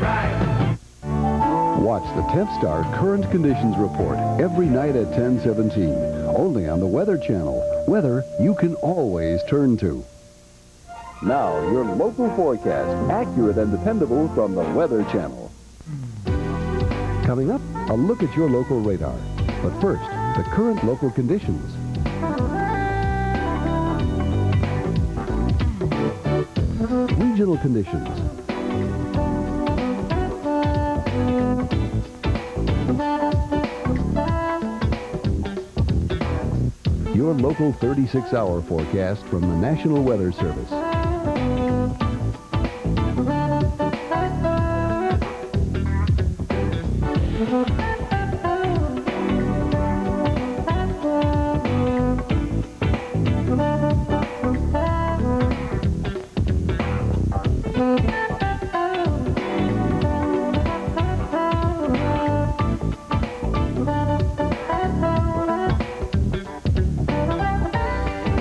right. Watch the 10th Star Current Conditions Report every night at 10:17, only on the Weather Channel. Weather you can always turn to. Now, your local forecast, accurate and dependable from the Weather Channel. Coming up, a look at your local radar. But first, the current local conditions. Regional conditions. Your local 36-hour forecast from the National Weather Service.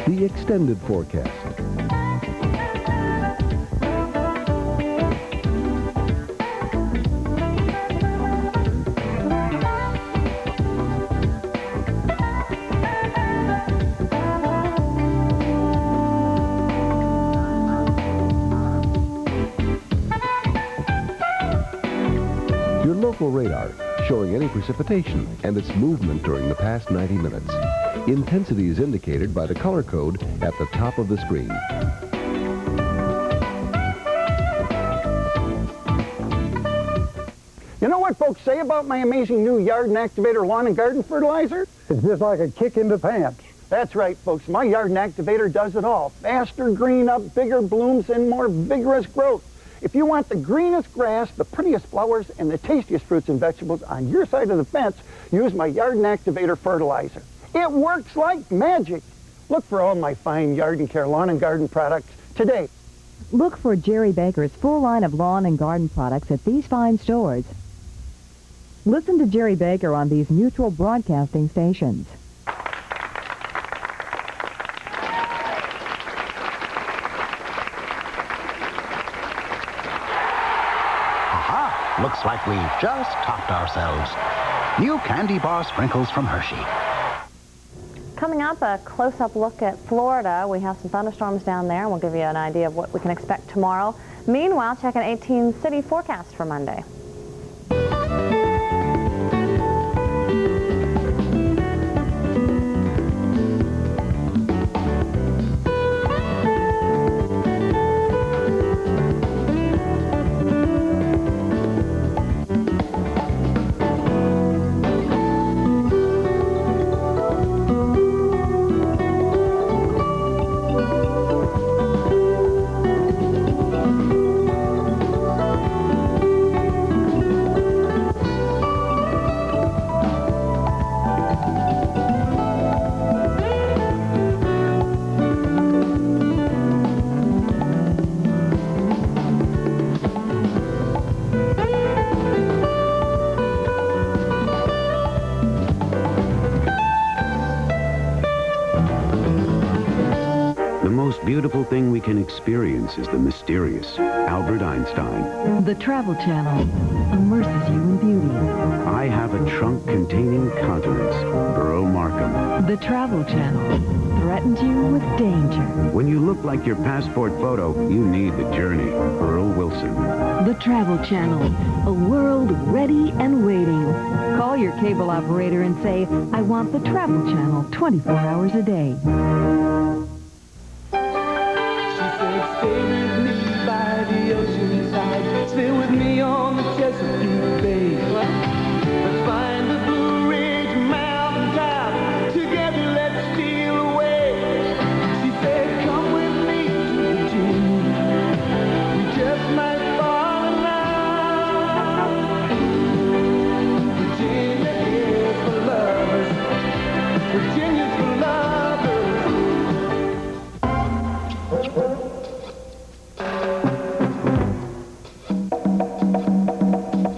The extended forecast. Your local radar, showing any precipitation and its movement during the past 90 minutes. Intensity is indicated by the color code at the top of the screen. You know what folks say about my amazing new Yard and Activator lawn and garden fertilizer? It's just like a kick in the pants. That's right, folks. My Yard and Activator does it all. Faster green up, bigger blooms, and more vigorous growth. If you want the greenest grass, the prettiest flowers, and the tastiest fruits and vegetables on your side of the fence, use my Yard and Activator fertilizer. It works like magic. Look for all my fine Yard and Care lawn and garden products today. Look for Jerry Baker's full line of lawn and garden products at these fine stores. Listen to Jerry Baker on these mutual broadcasting stations. Looks like we've just topped ourselves. New candy bar sprinkles from Hershey. Coming up, a close-up look at Florida. We have some thunderstorms down there, and we'll give you an idea of what we can expect tomorrow. Meanwhile, check an 18-city forecast for Monday. Beautiful thing we can experience is the mysterious Albert Einstein. The Travel Channel immerses you in beauty. I have a trunk containing continents. Burrow Markham. The Travel Channel threatens you with danger. When you look like your passport photo, you need the journey. Earl Wilson. The Travel Channel, a world ready and waiting. Call your cable operator and say, I want the Travel Channel 24 hours a day. Stay with me by the ocean side. Stay with me on the Chesapeake Bay. Let's find the Blue Ridge mountain top. Together let's steal away. She said, come with me to Virginia. We just might fall in love. Virginia is for lovers. Virginia's for lovers.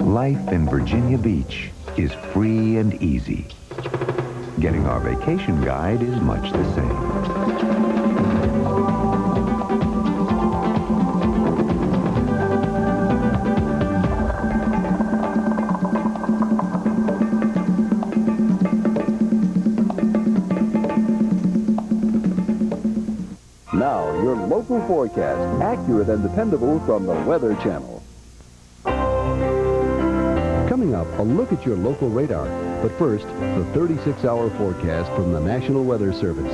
Life in Virginia Beach is free and easy. Getting our vacation guide is much the same. local forecast, accurate and dependable from the Weather Channel. Coming up, a look at your local radar. But first, the 36-hour forecast from the National Weather Service.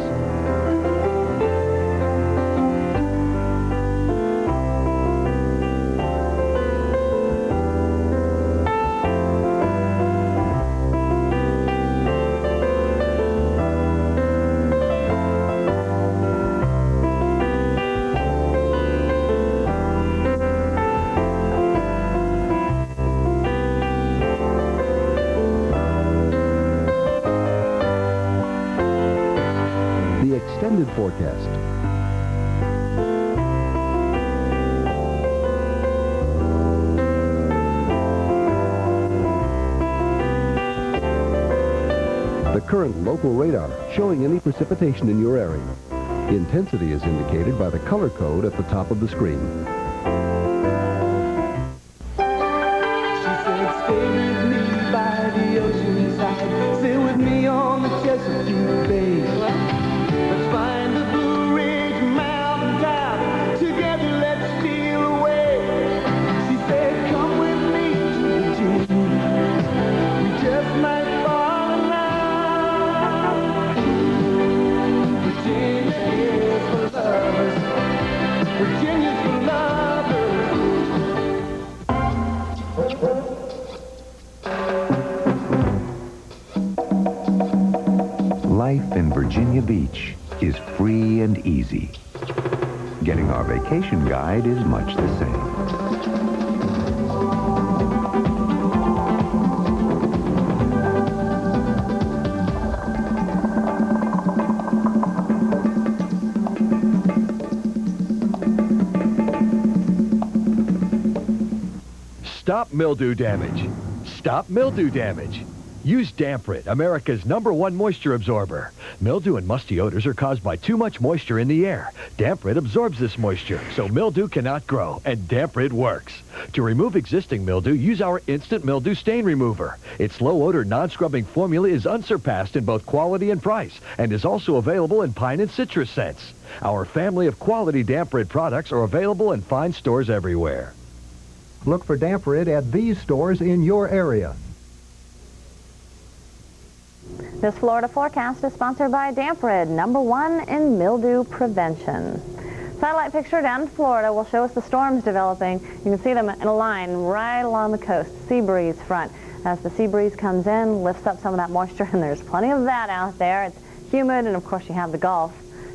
Extended forecast. The current local radar showing any precipitation in your area. Intensity is indicated by the color code at the top of the screen. She said, stay with me by the ocean side. Stay with me on the Chesapeake Bay. Let's find the Blue Ridge mountain top. Together let's steal away. She said, come with me to Virginia. We just might fall in love. Virginia is for lovers. Virginia's for lovers. Life in Virginia Beach is free and easy. Getting our vacation guide is much the same. Stop mildew damage. Stop mildew damage. Use Damp-Rid, America's #1 moisture absorber. Mildew and musty odors are caused by too much moisture in the air. Damp-Rid absorbs this moisture, so mildew cannot grow, and Damp-Rid works. To remove existing mildew, use our Instant Mildew Stain Remover. Its low-odor, non-scrubbing formula is unsurpassed in both quality and price, and is also available in pine and citrus scents. Our family of quality Damp-Rid products are available in fine stores everywhere. Look for Damp-Rid at these stores in your area. This Florida forecast is sponsored by Damp-Rid, #1 in mildew prevention. Satellite picture down in Florida will show us the storms developing. You can see them in a line right along the coast, sea breeze front. As the sea breeze comes in, lifts up some of that moisture, and there's plenty of that out there. It's humid, and of course you have the Gulf,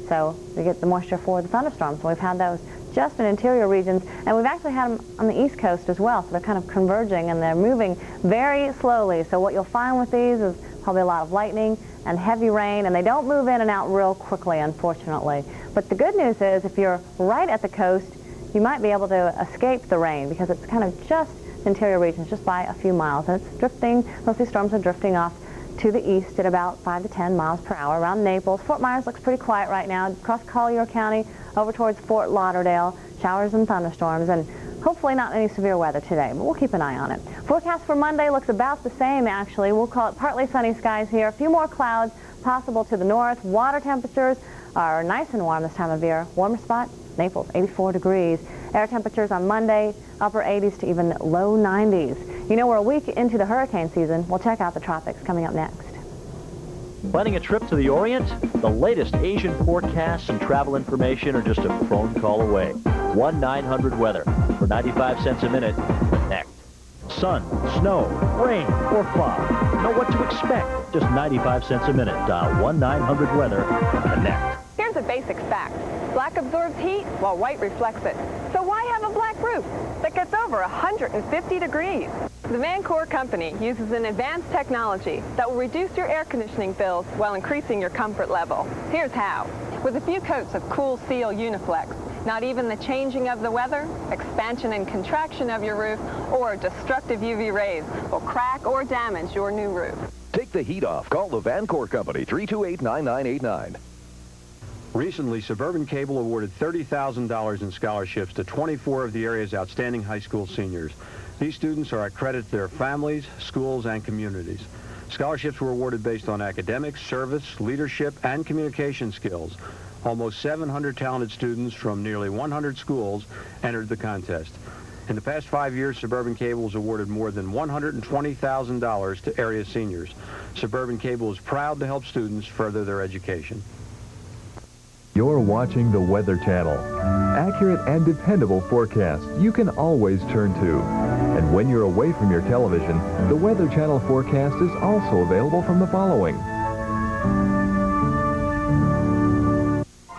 so we get the moisture for the thunderstorms. We've had those just in interior regions, and we've actually had them on the East Coast as well, so they're kind of converging, and they're moving very slowly. So what you'll find with these is probably a lot of lightning and heavy rain, and they don't move in and out real quickly, unfortunately. But the good news is if you're right at the coast, you might be able to escape the rain because it's kind of just interior regions, just by a few miles. And it's drifting, most of these storms are drifting off to the east at about 5 to 10 miles per hour around Naples. Fort Myers looks pretty quiet right now. Across Collier County, over towards Fort Lauderdale, showers and thunderstorms, and hopefully not any severe weather today, but we'll keep an eye on it. Forecast for Monday looks about the same, actually. We'll call it partly sunny skies here. A few more clouds possible to the north. Water temperatures are nice and warm this time of year. Warmer spot, Naples, 84 degrees. Air temperatures on Monday, upper 80s to even low 90s. You know, we're a week into the hurricane season. We'll check out the tropics coming up next. Planning a trip to the Orient? The latest Asian forecasts and travel information are just a phone call away. 1-900-WEATHER for 95 cents a minute. Connect. Sun, snow, rain, or fog. Know what to expect. Just 95 cents a minute. Dial 1-900-WEATHER. Connect. Here's a basic fact. Black absorbs heat while white reflects it. So why have a black roof that gets over 150 degrees? The Vancore Company uses an advanced technology that will reduce your air conditioning bills while increasing your comfort level. Here's how. With a few coats of Cool Seal Uniflex, not even the changing of the weather, expansion and contraction of your roof, or destructive UV rays will crack or damage your new roof. Take the heat off. Call the Vancore Company, 328-9989. Recently, Suburban Cable awarded $30,000 in scholarships to 24 of the area's outstanding high school seniors. These students are a credit to their families, schools, and communities. Scholarships were awarded based on academics, service, leadership, and communication skills. Almost 700 talented students from nearly 100 schools entered the contest. In the past 5 years, Suburban Cable has awarded more than $120,000 to area seniors. Suburban Cable is proud to help students further their education. You're watching the Weather Channel. Accurate and dependable forecasts you can always turn to. And when you're away from your television, the Weather Channel forecast is also available from the following.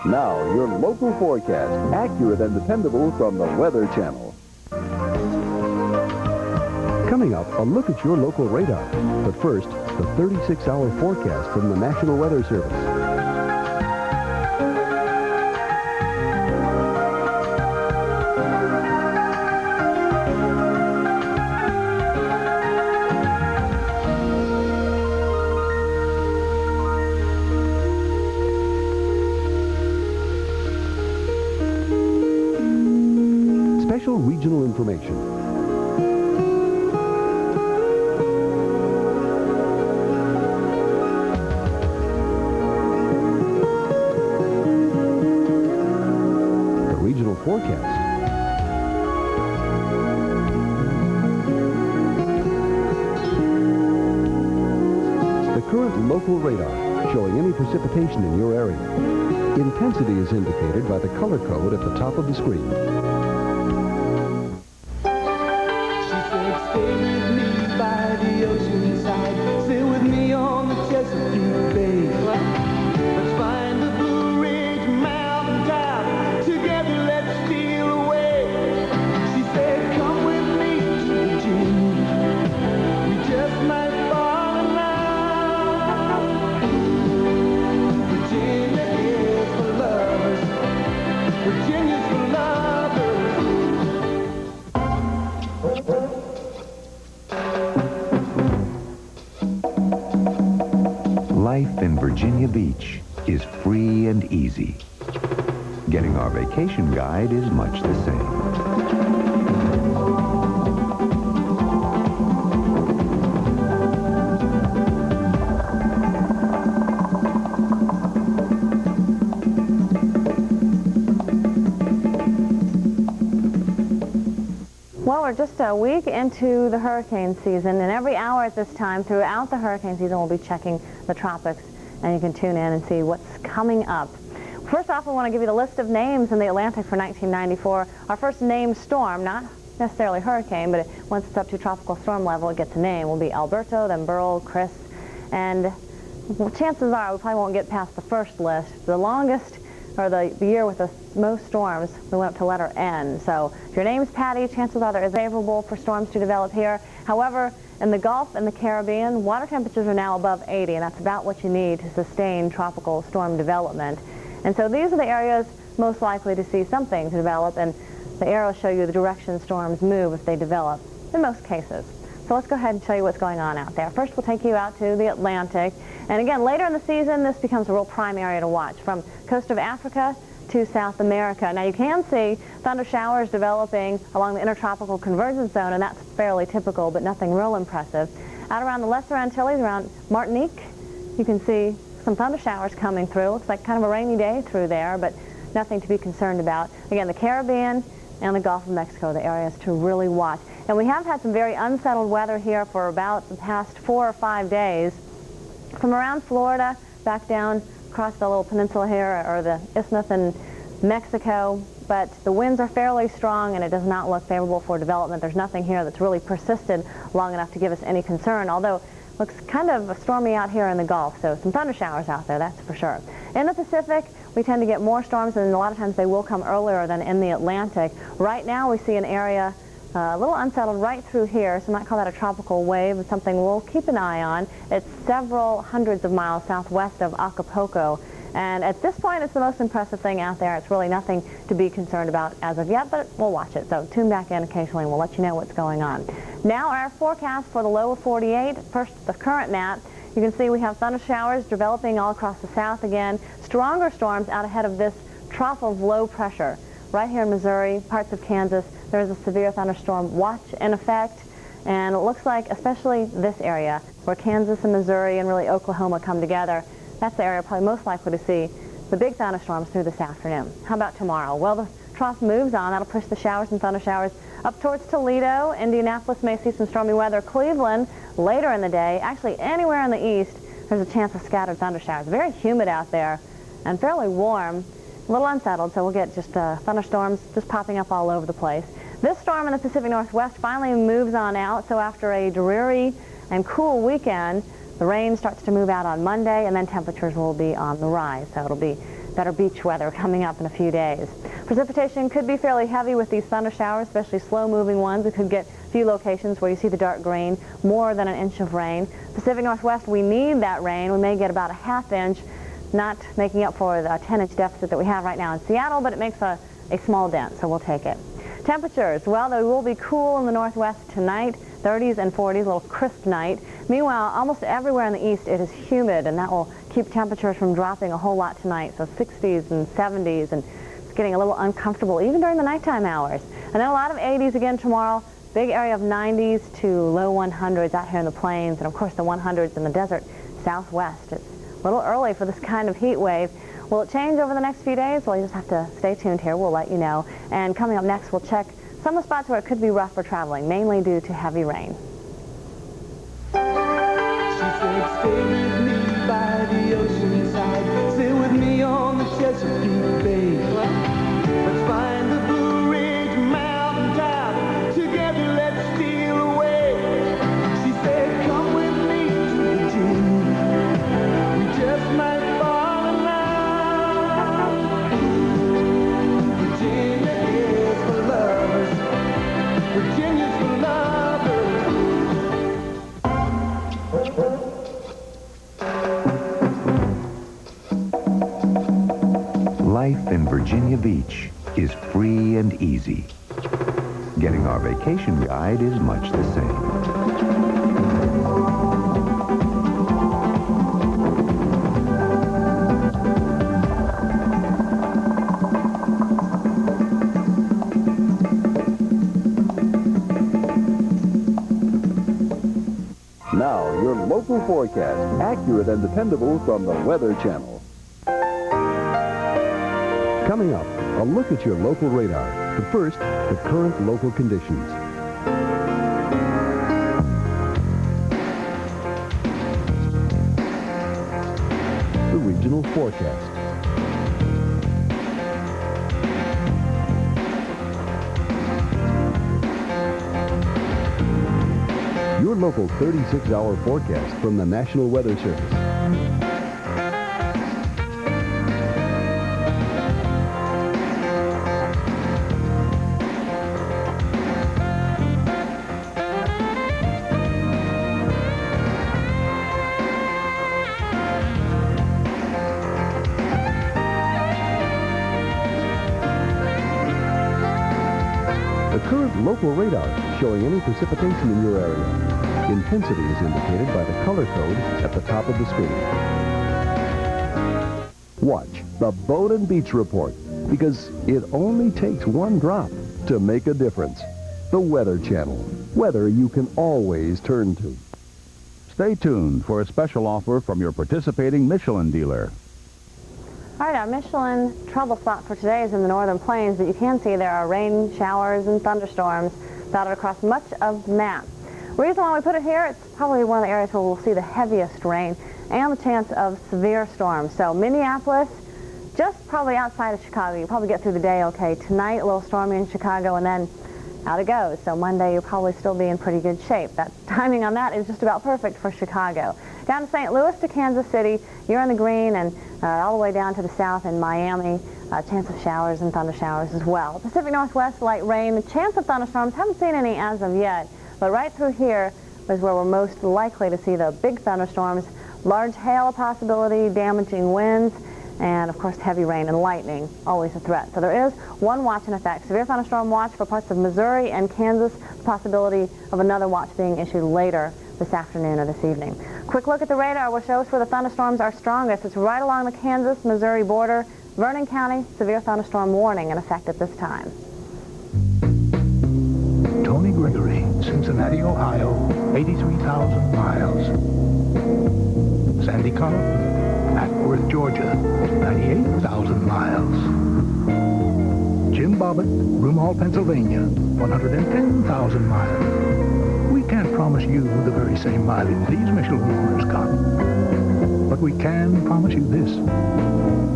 Now, your local forecast, accurate and dependable from the Weather Channel. Coming up, a look at your local radar. But first, the 36-hour forecast from the National Weather Service. Special regional information. The regional forecast. The current local radar showing any precipitation in your area. Intensity is indicated by the color code at the top of the screen. Stay with me by the ocean side. Stay with me on the Chesapeake Bay. Let's find the Blue Ridge mountain top. Together let's steal away. She said, come with me to Virginia. We just might fall in love. Virginia is for lovers. Virginia's for lovers. Life in Virginia Beach is free and easy. Getting our vacation guide is much the same. Well, we're just a week into the hurricane season, and every hour at this time throughout the hurricane season we'll be checking the tropics, and you can tune in and see what's coming up. First off, I want to give you the list of names in the Atlantic for 1994. Our first named storm, not necessarily hurricane, but once it's up to tropical storm level, it gets a name, will be Alberto, then Beryl, Chris, and chances are we probably won't get past the first list. The longest, or the year with the most storms, we went up to letter N. So if your name's Patty, chances are there is favorable for storms to develop here. However, in the Gulf and the Caribbean, water temperatures are now above 80, and that's about what you need to sustain tropical storm development. And so these are the areas most likely to see something to develop, and the arrows show you the direction storms move if they develop, in most cases. So let's go ahead and show you what's going on out there. First, we'll take you out to the Atlantic. And again, later in the season, this becomes a real prime area to watch, from coast of Africa to South America. Now, you can see thunder showers developing along the intertropical convergence zone, and that's fairly typical, but nothing real impressive. Out around the Lesser Antilles, around Martinique, you can see some thunder showers coming through. Looks like kind of a rainy day through there, but nothing to be concerned about. Again, the Caribbean and the Gulf of Mexico, the areas to really watch. And we have had some very unsettled weather here for about the past 4 or 5 days. From around Florida back down across the little peninsula here, or the isthmus in Mexico, but the winds are fairly strong and it does not look favorable for development. There's nothing here that's really persisted long enough to give us any concern, although it looks kind of stormy out here in the Gulf, so some thunder showers out there, that's for sure. In the Pacific, we tend to get more storms, and a lot of times they will come earlier than in the Atlantic. Right now we see an area a little unsettled right through here, so I might call that a tropical wave. It's something we'll keep an eye on. It's several hundreds of miles southwest of Acapulco, and at this point it's the most impressive thing out there. It's really nothing to be concerned about as of yet, but we'll watch it. So tune back in occasionally and we'll let you know what's going on. Now our forecast for the lower 48. First, the current map. You can see we have thunder showers developing all across the south again. Stronger storms out ahead of this trough of low pressure. Right here in Missouri, parts of Kansas, there is a severe thunderstorm watch in effect, and it looks like especially this area where Kansas and Missouri and really Oklahoma come together, that's the area probably most likely to see the big thunderstorms through this afternoon. How about tomorrow? Well, the trough moves on. That'll push the showers and thunder showers up towards Toledo. Indianapolis may see some stormy weather. Cleveland later in the day. Actually, anywhere in the east, there's a chance of scattered thunder showers. Very humid out there and fairly warm. A little unsettled, so we'll get just thunderstorms just popping up all over the place. This storm in the Pacific Northwest finally moves on out, so after a dreary and cool weekend, the rain starts to move out on Monday, and then temperatures will be on the rise, so it'll be better beach weather coming up in a few days. Precipitation could be fairly heavy with these thunder showers, especially slow-moving ones. We could get a few locations where you see the dark green, more than an inch of rain. Pacific Northwest, we need that rain. We may get about a ½ inch, not making up for the 10-inch deficit that we have right now in Seattle, but it makes a small dent, so we'll take it. Temperatures, well, they will be cool in the Northwest tonight, 30s and 40s, a little crisp night. Meanwhile, almost everywhere in the east it is humid, and that will keep temperatures from dropping a whole lot tonight, so 60s and 70s, and it's getting a little uncomfortable even during the nighttime hours. And then a lot of 80s again tomorrow, big area of 90s to low 100s out here in the plains, and of course the 100s in the desert southwest. It's a little early for this kind of heat wave. Will it change over the next few days? Well, you just have to stay tuned here. We'll let you know. And coming up next, we'll check some of the spots where it could be rough for traveling, mainly due to heavy rain. She said, stay with me by the ocean side. Stay with me on the Chesapeake Bay. Let's find the Blue Ridge mountain top. Together, let's steal away. She said, come with me to Virginia. We just might fall in love. Virginia is for lovers. Virginia's for lovers. Life in Virginia Beach is free and easy. Getting our vacation guide is much the same. Now, your local forecast, accurate and dependable from the Weather Channel. Coming up, a look at your local radar. But first, the current local conditions. The regional forecast. Your local 36-hour forecast from the National Weather Service. The current local radar showing any precipitation in your area. Intensity is indicated by the color code at the top of the screen. Watch the Boat and Beach Report, because it only takes one drop to make a difference. The Weather Channel, weather you can always turn to. Stay tuned for a special offer from your participating Michelin dealer. All right, our Michelin trouble spot for today is in the northern plains, but you can see there are rain, showers, and thunderstorms dotted across much of the map. The reason why we put it here, it's probably one of the areas where we'll see the heaviest rain and the chance of severe storms. So Minneapolis, just probably outside of Chicago. You'll probably get through the day okay. Tonight, a little stormy in Chicago, and then out it goes. So Monday, you'll probably still be in pretty good shape. That timing on that is just about perfect for Chicago. Down to St. Louis to Kansas City, you're in the green, and all the way down to the south in Miami, chance of showers and thunder showers as well. Pacific Northwest, light rain, the chance of thunderstorms, haven't seen any as of yet, but right through here is where we're most likely to see the big thunderstorms, large hail a possibility, damaging winds, and of course heavy rain and lightning, always a threat. So there is one watch in effect, severe thunderstorm watch for parts of Missouri and Kansas, the possibility of another watch being issued later this afternoon or this evening. Quick look at the radar will show us where the thunderstorms are strongest. It's right along the Kansas-Missouri border. Vernon County, severe thunderstorm warning in effect at this time. Tony Gregory, Cincinnati, Ohio, 83,000 miles. Sandy Carl, at Leavenworth, Georgia, 98,000 miles. Jim Bobbitt, Broomall, Pennsylvania, 110,000 miles. We can't promise you the very same mileage these Michelin owners got. But we can promise you this,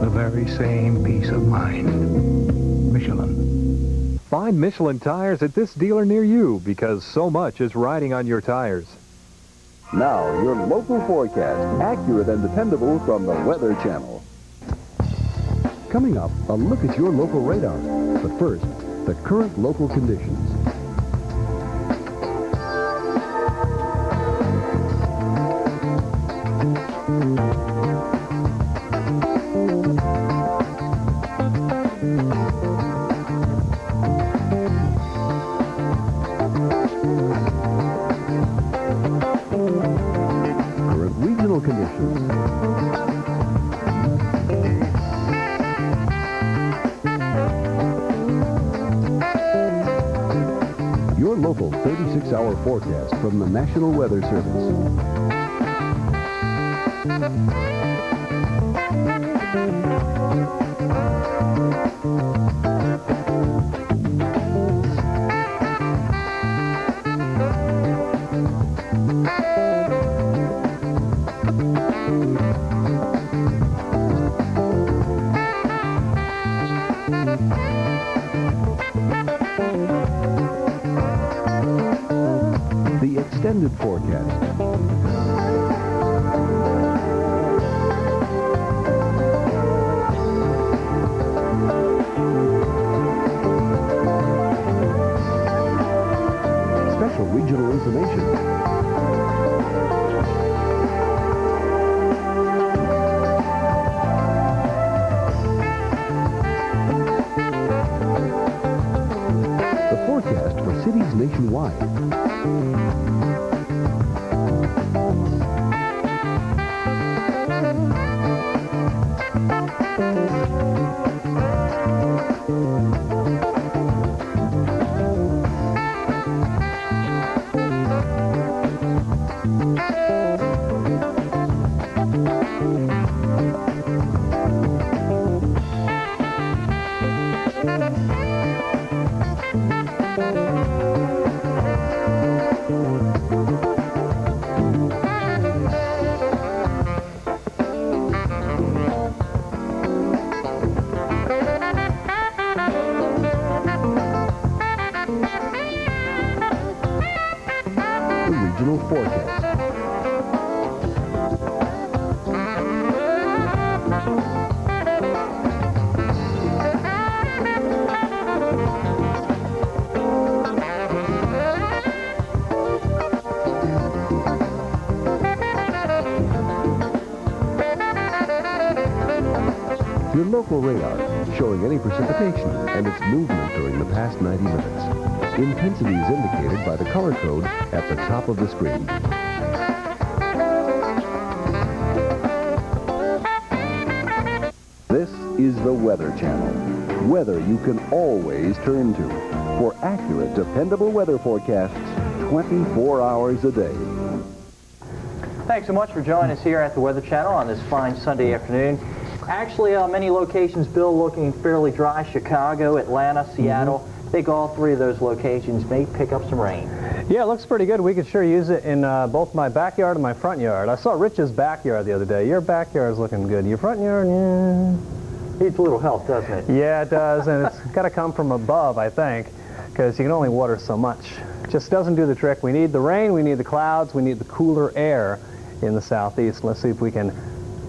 the very same peace of mind. Michelin. Find Michelin tires at this dealer near you because so much is riding on your tires. Now, your local forecast, accurate and dependable from the Weather Channel. Coming up, a look at your local radar. But first, the current local conditions. Current regional conditions. Your local 36-hour forecast from the National Weather Service. The extended forecast. Special regional information. The forecast for cities nationwide. The regional forecast. Your local radar showing any precipitation and its movement during the past 90 minutes. Intensity is indicated by the color code at the top of the screen. This is the Weather Channel. Weather you can always turn to for accurate, dependable weather forecasts 24 hours a day. Thanks so much for joining us here at the Weather Channel on this fine Sunday afternoon. Actually, many locations, Bill, looking fairly dry. Chicago, Atlanta, Seattle. I think all three of those locations may pick up some rain. Yeah, it looks pretty good. We could sure use it in both my backyard and my front yard. I saw Rich's backyard the other day. Your backyard is looking good. Your front yard, yeah. Needs a little help, doesn't it? Yeah, it does, and it's got to come from above, I think, because you can only water so much. Just doesn't do the trick. We need the rain, we need the clouds, we need the cooler air in the southeast. Let's see if we can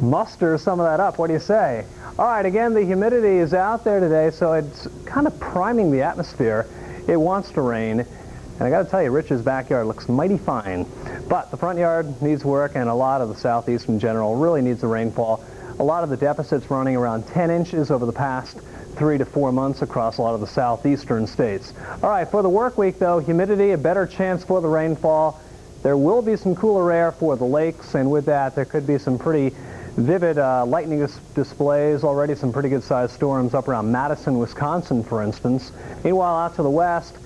muster some of that up. What do you say? All right, again, the humidity is out there today, so it's kind of priming the atmosphere. It wants to rain, and I got to tell you, Rich's backyard looks mighty fine. But the front yard needs work, and a lot of the southeast in general really needs the rainfall. A lot of the deficits running around 10 inches over the past 3 to 4 months across a lot of the southeastern states. All right, for the work week, though, humidity, a better chance for the rainfall. There will be some cooler air for the lakes, and with that, there could be some pretty vivid lightning displays, already some pretty good-sized storms up around Madison, Wisconsin, for instance. Meanwhile, out to the west,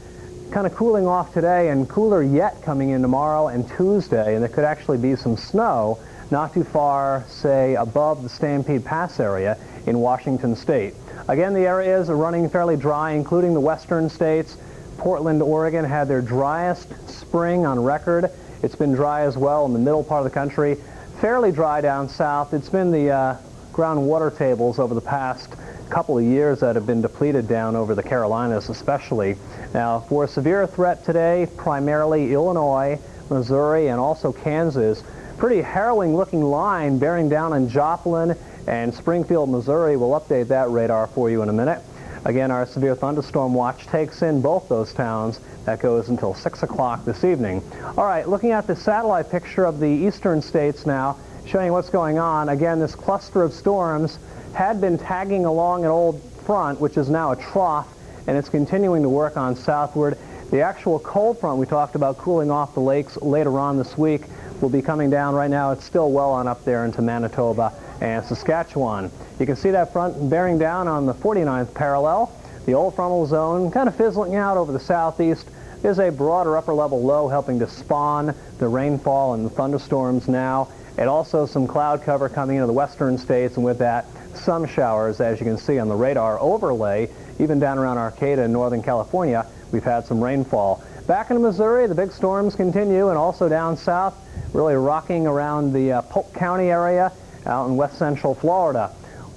kind of cooling off today and cooler yet coming in tomorrow and Tuesday, and there could actually be some snow not too far, say, above the Stampede Pass area in Washington State. Again, the areas are running fairly dry, including the western states. Portland, Oregon had their driest spring on record. It's been dry as well in the middle part of the country. Fairly dry down south. It's been the groundwater tables over the past couple of years that have been depleted down over the Carolinas especially. Now, for a severe threat today, primarily Illinois, Missouri, and also Kansas. Pretty harrowing looking line bearing down on Joplin and Springfield, Missouri. We'll update that radar for you in a minute. Again, our severe thunderstorm watch takes in both those towns. That goes until 6 o'clock this evening. All right, looking at the satellite picture of the eastern states now, showing what's going on. Again, this cluster of storms had been tagging along an old front, which is now a trough, and it's continuing to work on southward. The actual cold front we talked about cooling off the lakes later on this week will be coming down. Right now it's still well on up there into Manitoba and Saskatchewan. You can see that front bearing down on the 49th parallel. The old frontal zone kind of fizzling out over the southeast. There's a broader upper level low helping to spawn the rainfall and the thunderstorms now. And also some cloud cover coming into the western states, and with that, some showers, as you can see on the radar overlay. Even down around Arcata in Northern California, we've had some rainfall. Back in Missouri, the big storms continue, and also down south, really rocking around the Polk County area out in west central Florida.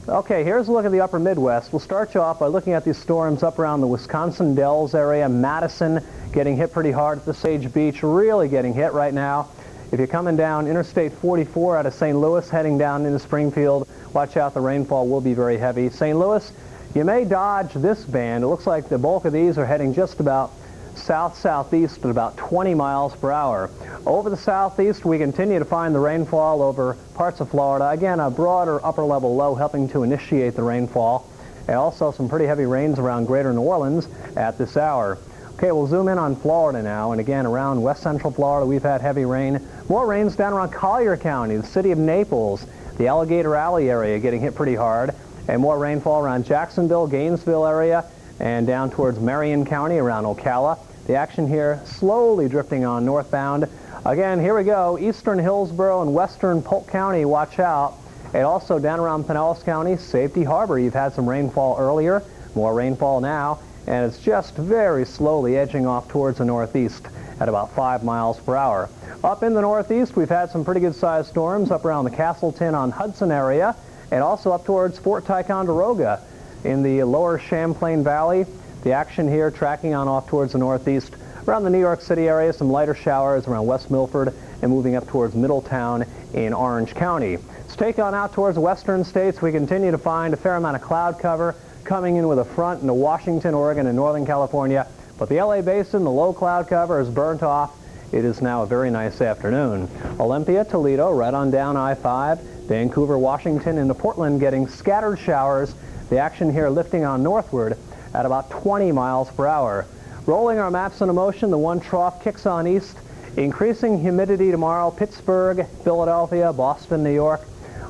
Okay, here's a look at the upper Midwest. We'll start you off by looking at these storms up around the Wisconsin Dells area. Madison getting hit pretty hard at the Sage Beach, really getting hit right now. If you're coming down Interstate 44 out of St. Louis, heading down into Springfield, watch out, the rainfall will be very heavy. St. Louis, you may dodge this band. It looks like the bulk of these are heading just about south-southeast at about 20 miles per hour. Over the southeast, we continue to find the rainfall over parts of Florida. Again, a broader upper level low helping to initiate the rainfall. And also some pretty heavy rains around greater New Orleans at this hour. Okay, we'll zoom in on Florida now, and again, around west central Florida, we've had heavy rain. More rains down around Collier County, the city of Naples, the Alligator Alley area getting hit pretty hard, and more rainfall around Jacksonville, Gainesville area, and down towards Marion County around Ocala. The action here slowly drifting on northbound. Again, here we go, eastern Hillsborough and western Polk County, watch out. And also down around Pinellas County, Safety Harbor, you've had some rainfall earlier, more rainfall now. And it's just very slowly edging off towards the northeast at about 5 miles per hour. Up in the northeast, we've had some pretty good-sized storms up around the Castleton on Hudson area, and also up towards Fort Ticonderoga in the lower Champlain Valley. The action here tracking on off towards the northeast. Around the New York City area, some lighter showers around West Milford and moving up towards Middletown in Orange County. Let's take on out towards the western states. We continue to find a fair amount of cloud cover coming in with a front into Washington, Oregon, and Northern California. But the LA Basin, the low cloud cover is burnt off. It is now a very nice afternoon. Olympia, Toledo, right on down I-5. Vancouver, Washington, into Portland getting scattered showers. The action here lifting on northward at about 20 miles per hour. Rolling our maps into motion, the one trough kicks on east. Increasing humidity tomorrow, Pittsburgh, Philadelphia, Boston, New York.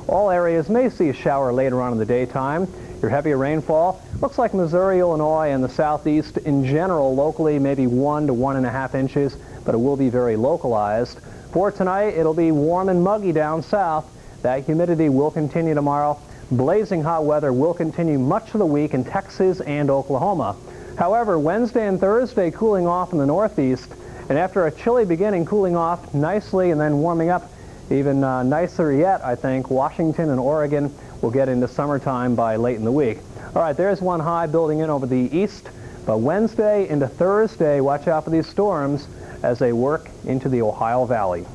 All areas may see a shower later on in the daytime. Your heavier rainfall looks like Missouri, Illinois, and the southeast in general, locally maybe 1 to 1.5 inches, but it will be very localized. For tonight, it'll be warm and muggy down south. That humidity will continue tomorrow. Blazing hot weather will continue much of the week in Texas and Oklahoma. However, Wednesday and Thursday cooling off in the northeast, and after a chilly beginning, cooling off nicely and then warming up even nicer yet, I think, Washington and Oregon will get into summertime by late in the week. All right, there's one high building in over the east, but Wednesday into Thursday, watch out for these storms as they work into the Ohio Valley.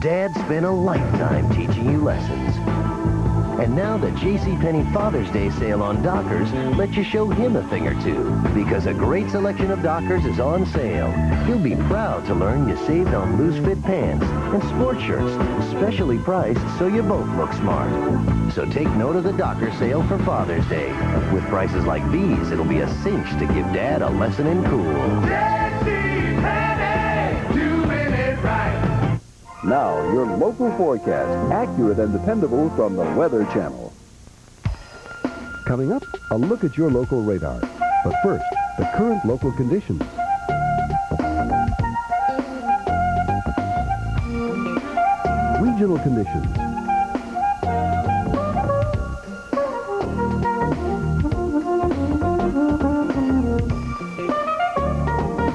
Dad spent a lifetime teaching you lessons. And now the JCPenney Father's Day sale on Dockers lets you show him a thing or two. Because a great selection of Dockers is on sale. He'll be proud to learn you saved on loose fit pants and sport shirts, specially priced so you both look smart. So take note of the Docker sale for Father's Day. With prices like these, it'll be a cinch to give Dad a lesson in cool. JCPenney, doing it right. Now, your local forecast, accurate and dependable from the Weather Channel. Coming up, a look at your local radar. But first, the current local conditions. We regional conditions.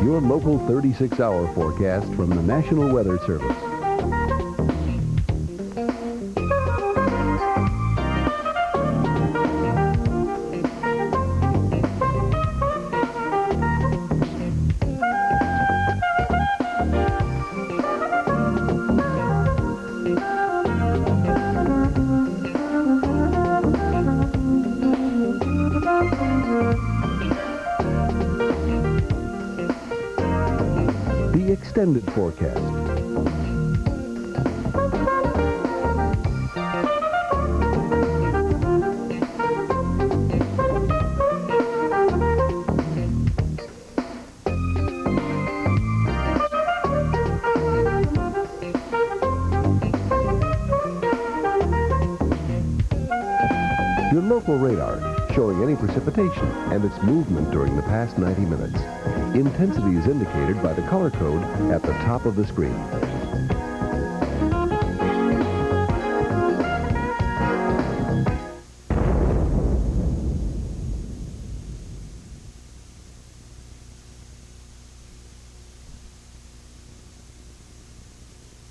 Your local 36-hour forecast from the National Weather Service. The extended forecast. Your local radar, showing any precipitation and its movement during the past 90 minutes. Intensity is indicated by the color code at the top of the screen.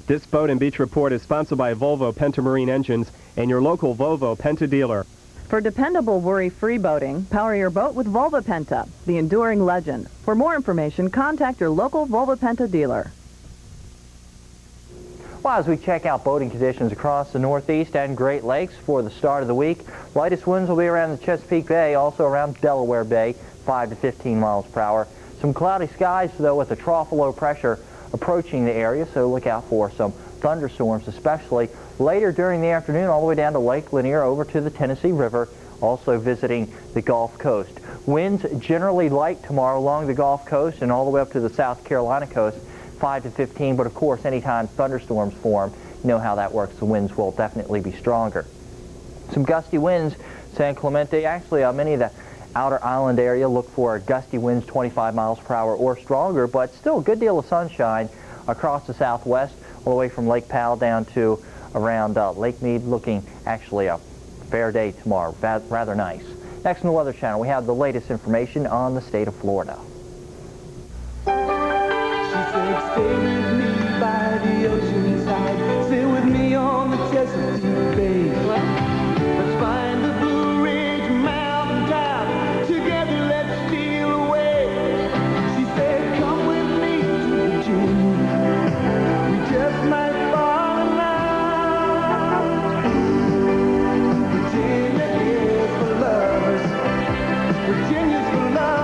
This Boat and Beach Report is sponsored by Volvo Pentamarine Engines and your local Volvo Penta dealer. For dependable, worry-free boating, power your boat with Volvo Penta, the enduring legend. For more information, contact your local Volvo Penta dealer. Well, as we check out boating conditions across the Northeast and Great Lakes for the start of the week, lightest winds will be around the Chesapeake Bay, also around Delaware Bay, 5 to 15 miles per hour. Some cloudy skies, though, with a trough of low pressure approaching the area, so look out for some thunderstorms, especially later during the afternoon all the way down to Lake Lanier over to the Tennessee River, also visiting the Gulf Coast. Winds generally light tomorrow along the Gulf Coast and all the way up to the South Carolina coast, 5 to 15, but of course anytime thunderstorms form, you know how that works, the winds will definitely be stronger. Some gusty winds, San Clemente, actually many of the outer island area look for gusty winds 25 miles per hour or stronger, but still a good deal of sunshine across the southwest, all the way from Lake Powell down to around Lake Mead, looking actually a fair day tomorrow, rather nice. Next on the Weather Channel, we have the latest information on the state of Florida. She said, stay with me by the ocean side, stay with me on the Chesapeake Bay. Let's find the Blue Ridge mountain top, together let's steal away. She said, come with me to Virginia, we just might fall in love. Virginia is for lovers, Virginia's for lovers.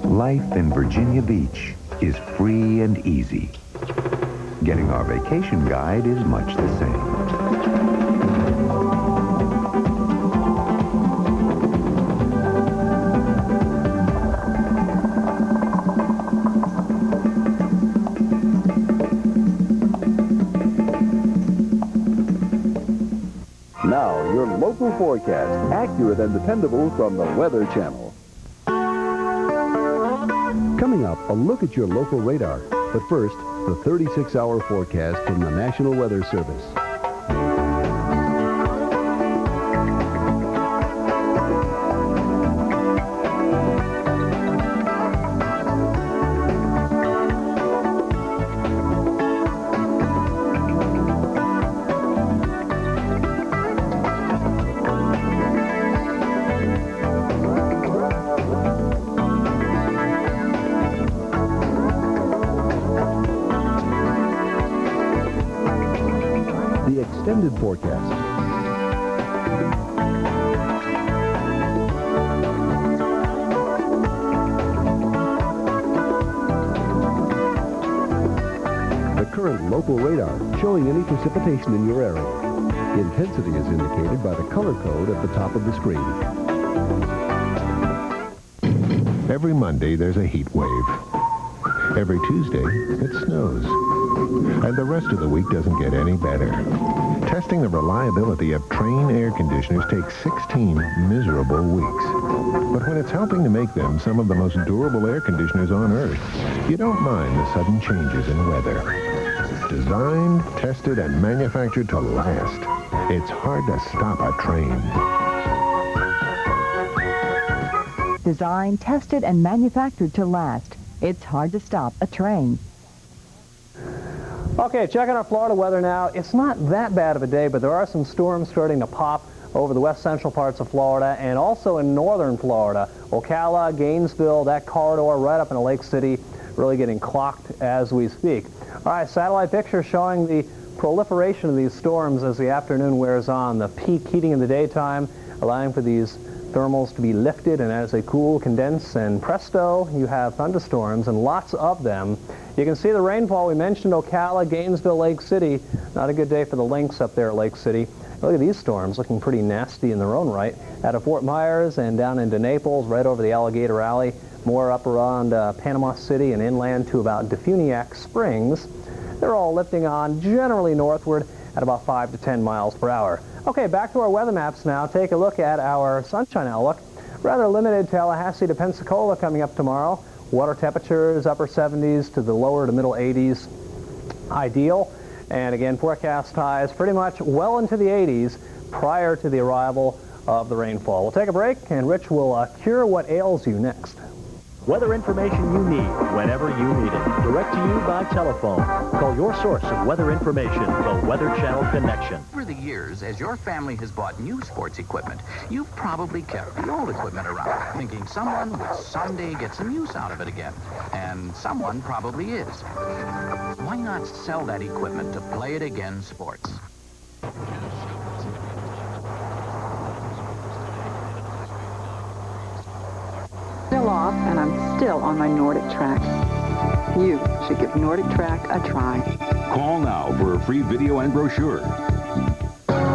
Life in Virginia Beach is free and easy. Getting our vacation guide is much the same. Now, your local forecast, accurate and dependable from the Weather Channel. Coming up, a look at your local radar. But first, the 36-hour forecast from the National Weather Service. The extended forecast. The current local radar showing any precipitation in your area. Intensity is indicated by the color code at the top of the screen. Every Monday there's a heat wave. Every Tuesday it snows. And the rest of the week doesn't get any better. Testing the reliability of Trane air conditioners takes 16 miserable weeks. But when it's helping to make them some of the most durable air conditioners on Earth, you don't mind the sudden changes in weather. Designed, tested, and manufactured to last, it's hard to stop a Trane. Designed, tested, and manufactured to last. It's hard to stop a Trane. Okay, checking our Florida weather now. It's not that bad of a day, but there are some storms starting to pop over the west central parts of Florida and also in northern Florida. Ocala, Gainesville, that corridor right up into Lake City, really getting clocked as we speak. All right, satellite picture showing the proliferation of these storms as the afternoon wears on. The peak heating in the daytime, allowing for these thermals to be lifted, and as they cool, condense, and presto, you have thunderstorms, and lots of them. You can see the rainfall. We mentioned Ocala, Gainesville, Lake City. Not a good day for the lynx up there at Lake City. Look at these storms, looking pretty nasty in their own right. Out of Fort Myers and down into Naples, right over the Alligator Alley, more up around Panama City and inland to about Defuniak Springs. They're all lifting on generally northward at about 5 to 10 miles per hour. Okay, back to our weather maps now. Take a look at our sunshine outlook. Rather limited Tallahassee to Pensacola coming up tomorrow. Water temperatures upper 70s to the lower to middle 80s. Ideal. And again, forecast highs pretty much well into the 80s prior to the arrival of the rainfall. We'll take a break, and Rich will cure what ails you next. Weather information you need whenever you need it. Direct to you by telephone. Call your source of weather information, the Weather Channel Connection. Over the years, as your family has bought new sports equipment, you've probably kept the old equipment around, thinking someone would someday get some use out of it again. And someone probably is. Why not sell that equipment to Play It Again Sports? Still off, and I'm still on my Nordic Track. You should give Nordic Track a try. Call now for a free video and brochure.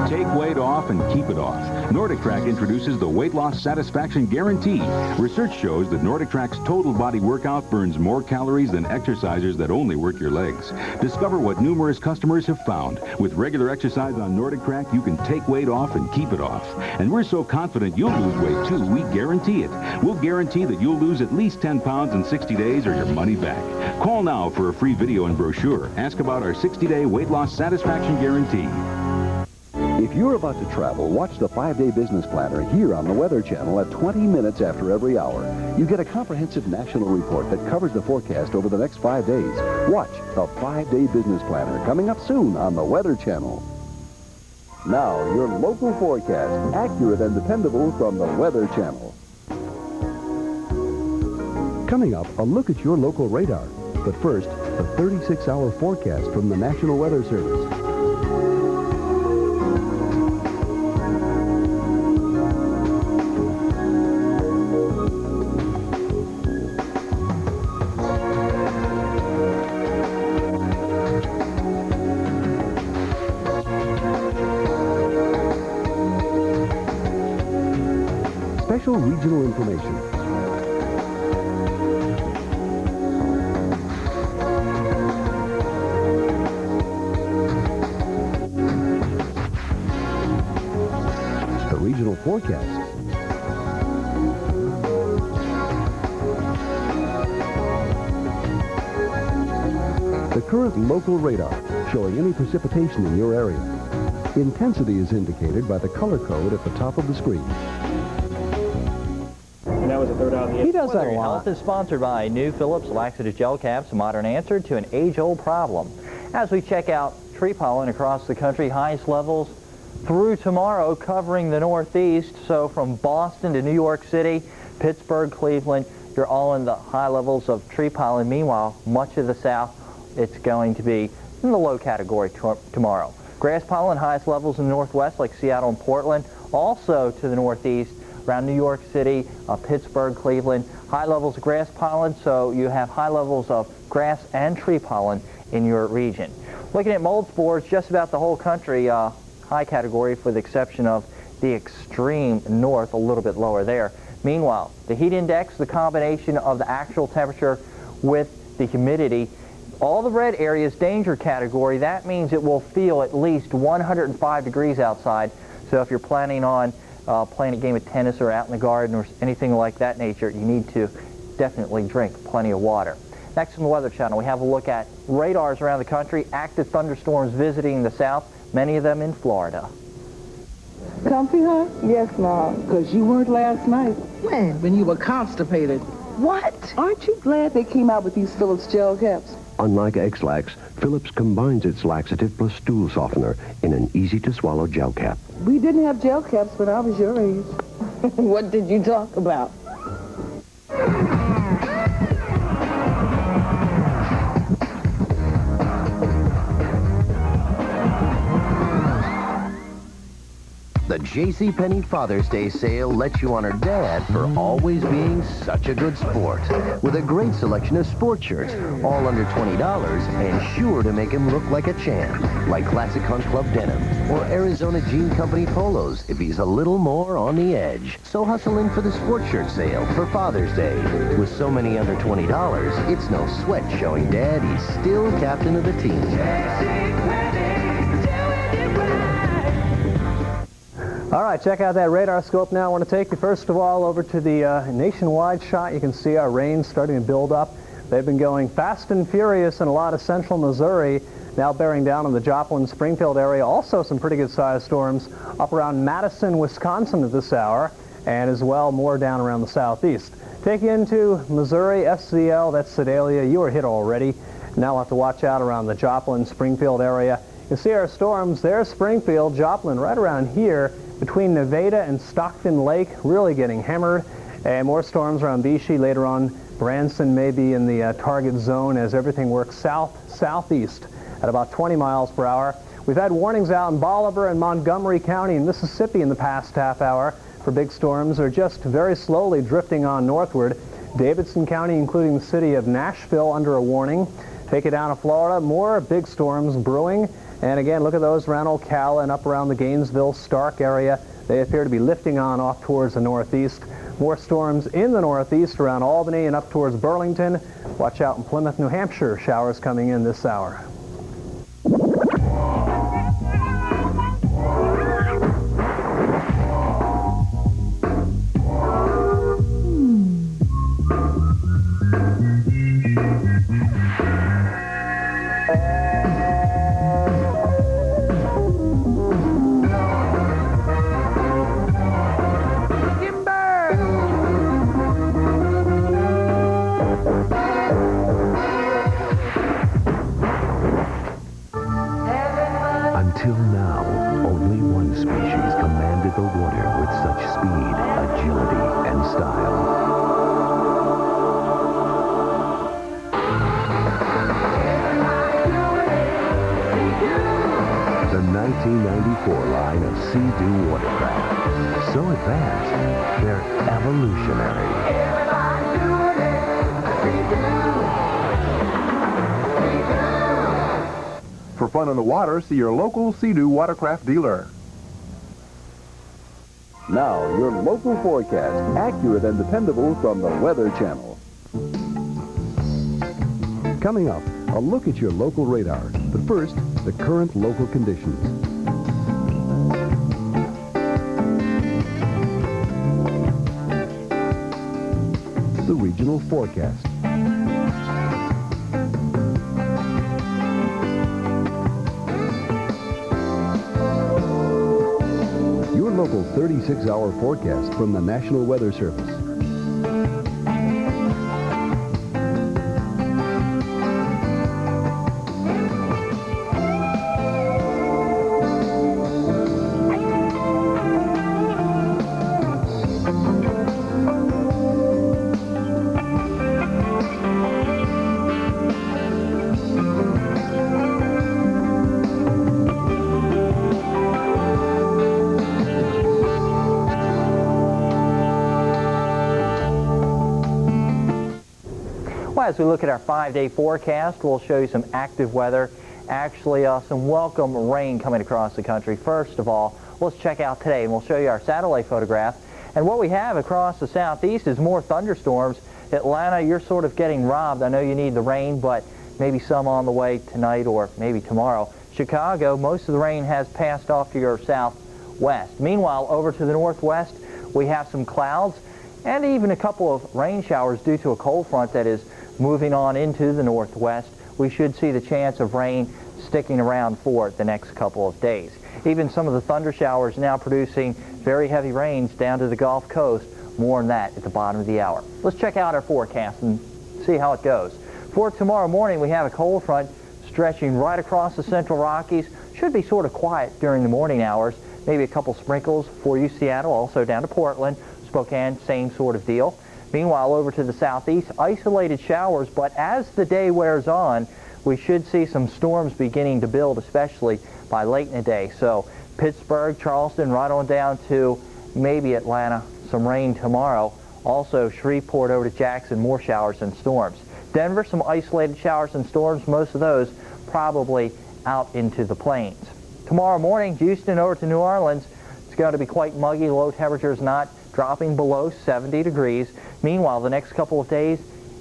Take weight off and keep it off. Nordic Track introduces the Weight Loss Satisfaction Guarantee. Research shows that Nordic Track's total body workout burns more calories than exercisers that only work your legs. Discover what numerous customers have found. With regular exercise on Nordic Track, you can take weight off and keep it off. And we're so confident you'll lose weight too, we guarantee it. We'll guarantee that you'll lose at least 10 pounds in 60 days or your money back. Call now for a free video and brochure. Ask about our 60-day Weight Loss Satisfaction Guarantee. If you're about to travel, watch the 5-Day Business Planner here on the Weather Channel at 20 minutes after every hour. You get a comprehensive national report that covers the forecast over the next 5 days. Watch the 5-Day Business Planner coming up soon on the Weather Channel. Now, your local forecast, accurate and dependable from the Weather Channel. Coming up, a look at your local radar. But first, the 36-hour forecast from the National Weather Service. Special regional information. The regional forecast. The current local radar showing any precipitation in your area. Intensity is indicated by the color code at the top of the screen. And that was a third out of the He does that a lot. Health is sponsored by New Phillips Laxative Gel Caps, a modern answer to an age-old problem. As we check out tree pollen across the country, highest levels through tomorrow covering the Northeast. So from Boston to New York City, Pittsburgh, Cleveland, you're all in the high levels of tree pollen. Meanwhile, much of the South, it's going to be in the low category tomorrow. Grass pollen, highest levels in the Northwest like Seattle and Portland. Also to the Northeast, around New York City, Pittsburgh, Cleveland, high levels of grass pollen, so you have high levels of grass and tree pollen in your region. Looking at mold spores, just about the whole country, high category for the exception of the extreme north, a little bit lower there. Meanwhile, the heat index, the combination of the actual temperature with the humidity, All the red areas danger category. That means it will feel at least 105 degrees outside. So if you're planning on playing a game of tennis or out in the garden or anything like that nature, you need to definitely drink plenty of water. Next on the Weather Channel, we have a look at radars around the country, active thunderstorms visiting the south, many of them in Florida. Comfy, huh? Yes, Mom. Because you weren't last night. When you were constipated. What? Aren't you glad they came out with these Phillips gel caps? Unlike X-Lax, Phillips combines its laxative plus stool softener in an easy-to-swallow gel cap. We didn't have gel caps when I was your age. What did you talk about? The JCPenney Father's Day sale lets you honor Dad for always being such a good sport. With a great selection of sport shirts, all under $20 and sure to make him look like a champ. Like classic Hunt Club denim or Arizona Jean Company polos if he's a little more on the edge. So hustle in for the sport shirt sale for Father's Day. With so many under $20, it's no sweat showing Dad he's still captain of the team. All right, check out that radar scope now. I want to take you first of all over to the nationwide shot. You can see our rain starting to build up. They've been going fast and furious in a lot of central Missouri, now bearing down on the Joplin, Springfield area. Also some pretty good sized storms up around Madison, Wisconsin at this hour, and as well more down around the southeast. Take you into Missouri, SCL, that's Sedalia. You were hit already. Now we'll have to watch out around the Joplin, Springfield area. You see our storms. There's Springfield, Joplin, right around here between Nevada and Stockton Lake, really getting hammered. And more storms around Vichy later on. Branson may be in the target zone as everything works south-southeast at about 20 miles per hour. We've had warnings out in Bolivar and Montgomery County in Mississippi in the past half hour for big storms. They're just very slowly drifting on northward. Davidson County, including the city of Nashville, under a warning. Take it down to Florida, more big storms brewing. And again, look at those around Ocala and up around the Gainesville, Stark area. They appear to be lifting on off towards the northeast. More storms in the northeast around Albany and up towards Burlington. Watch out in Plymouth, New Hampshire. Showers coming in this hour. Until now, only one species commanded the water with such speed, agility, and style. The 1994 line of Sea-Doo watercraft. So advanced, they're evolutionary. For fun on the water, see your local Sea-Doo watercraft dealer. Now, your local forecast, accurate and dependable from the Weather Channel. Coming up, a look at your local radar. But first, the current local conditions. The regional forecast. Your local 36-hour forecast from the National Weather Service. As we look at our 5-day forecast, we'll show you some active weather, actually some welcome rain coming across the country. First of all, let's check out today, and we'll show you our satellite photograph. And what we have across the southeast is more thunderstorms. Atlanta, you're sort of getting robbed. I know you need the rain, but maybe some on the way tonight or maybe tomorrow. Chicago, most of the rain has passed off to your southwest. Meanwhile, over to the northwest, we have some clouds and even a couple of rain showers due to a cold front that is moving on into the northwest. We should see the chance of rain sticking around for the next couple of days. Even some of the thunder showers now producing very heavy rains down to the Gulf Coast. More on that at the bottom of the hour. Let's check out our forecast and see how it goes. For tomorrow morning, we have a cold front stretching right across the central Rockies. Should be sort of quiet during the morning hours. Maybe a couple sprinkles for you, Seattle, also down to Portland. Spokane, same sort of deal. Meanwhile, over to the southeast, isolated showers, but as the day wears on, we should see some storms beginning to build, especially by late in the day. So Pittsburgh, Charleston, right on down to maybe Atlanta, some rain tomorrow. Also Shreveport over to Jackson, more showers and storms. Denver, some isolated showers and storms, most of those probably out into the plains. Tomorrow morning, Houston over to New Orleans, it's going to be quite muggy. Low temperatures not dropping below 70 degrees. Meanwhile, the next couple of days,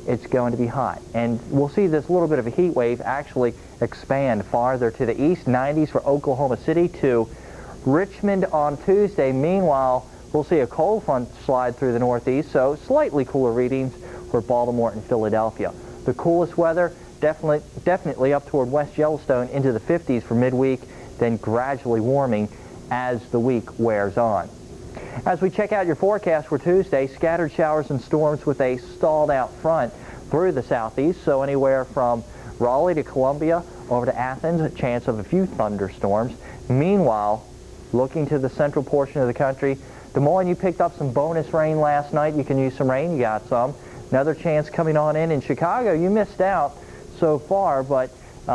it's going to be hot. And we'll see this little bit of a heat wave actually expand farther to the east. 90s for Oklahoma City to Richmond on Tuesday. Meanwhile, we'll see a cold front slide through the northeast, so slightly cooler readings for Baltimore and Philadelphia. The coolest weather definitely up toward West Yellowstone into the 50s for midweek, then gradually warming as the week wears on. As we check out your forecast for Tuesday, scattered showers and storms with a stalled out front through the southeast, so anywhere from Raleigh to Columbia over to Athens, a chance of a few thunderstorms. Meanwhile, looking to the central portion of the country, Des Moines, you picked up some bonus rain last night. You can use some rain. You got some. Another chance coming on in Chicago. You missed out so far, but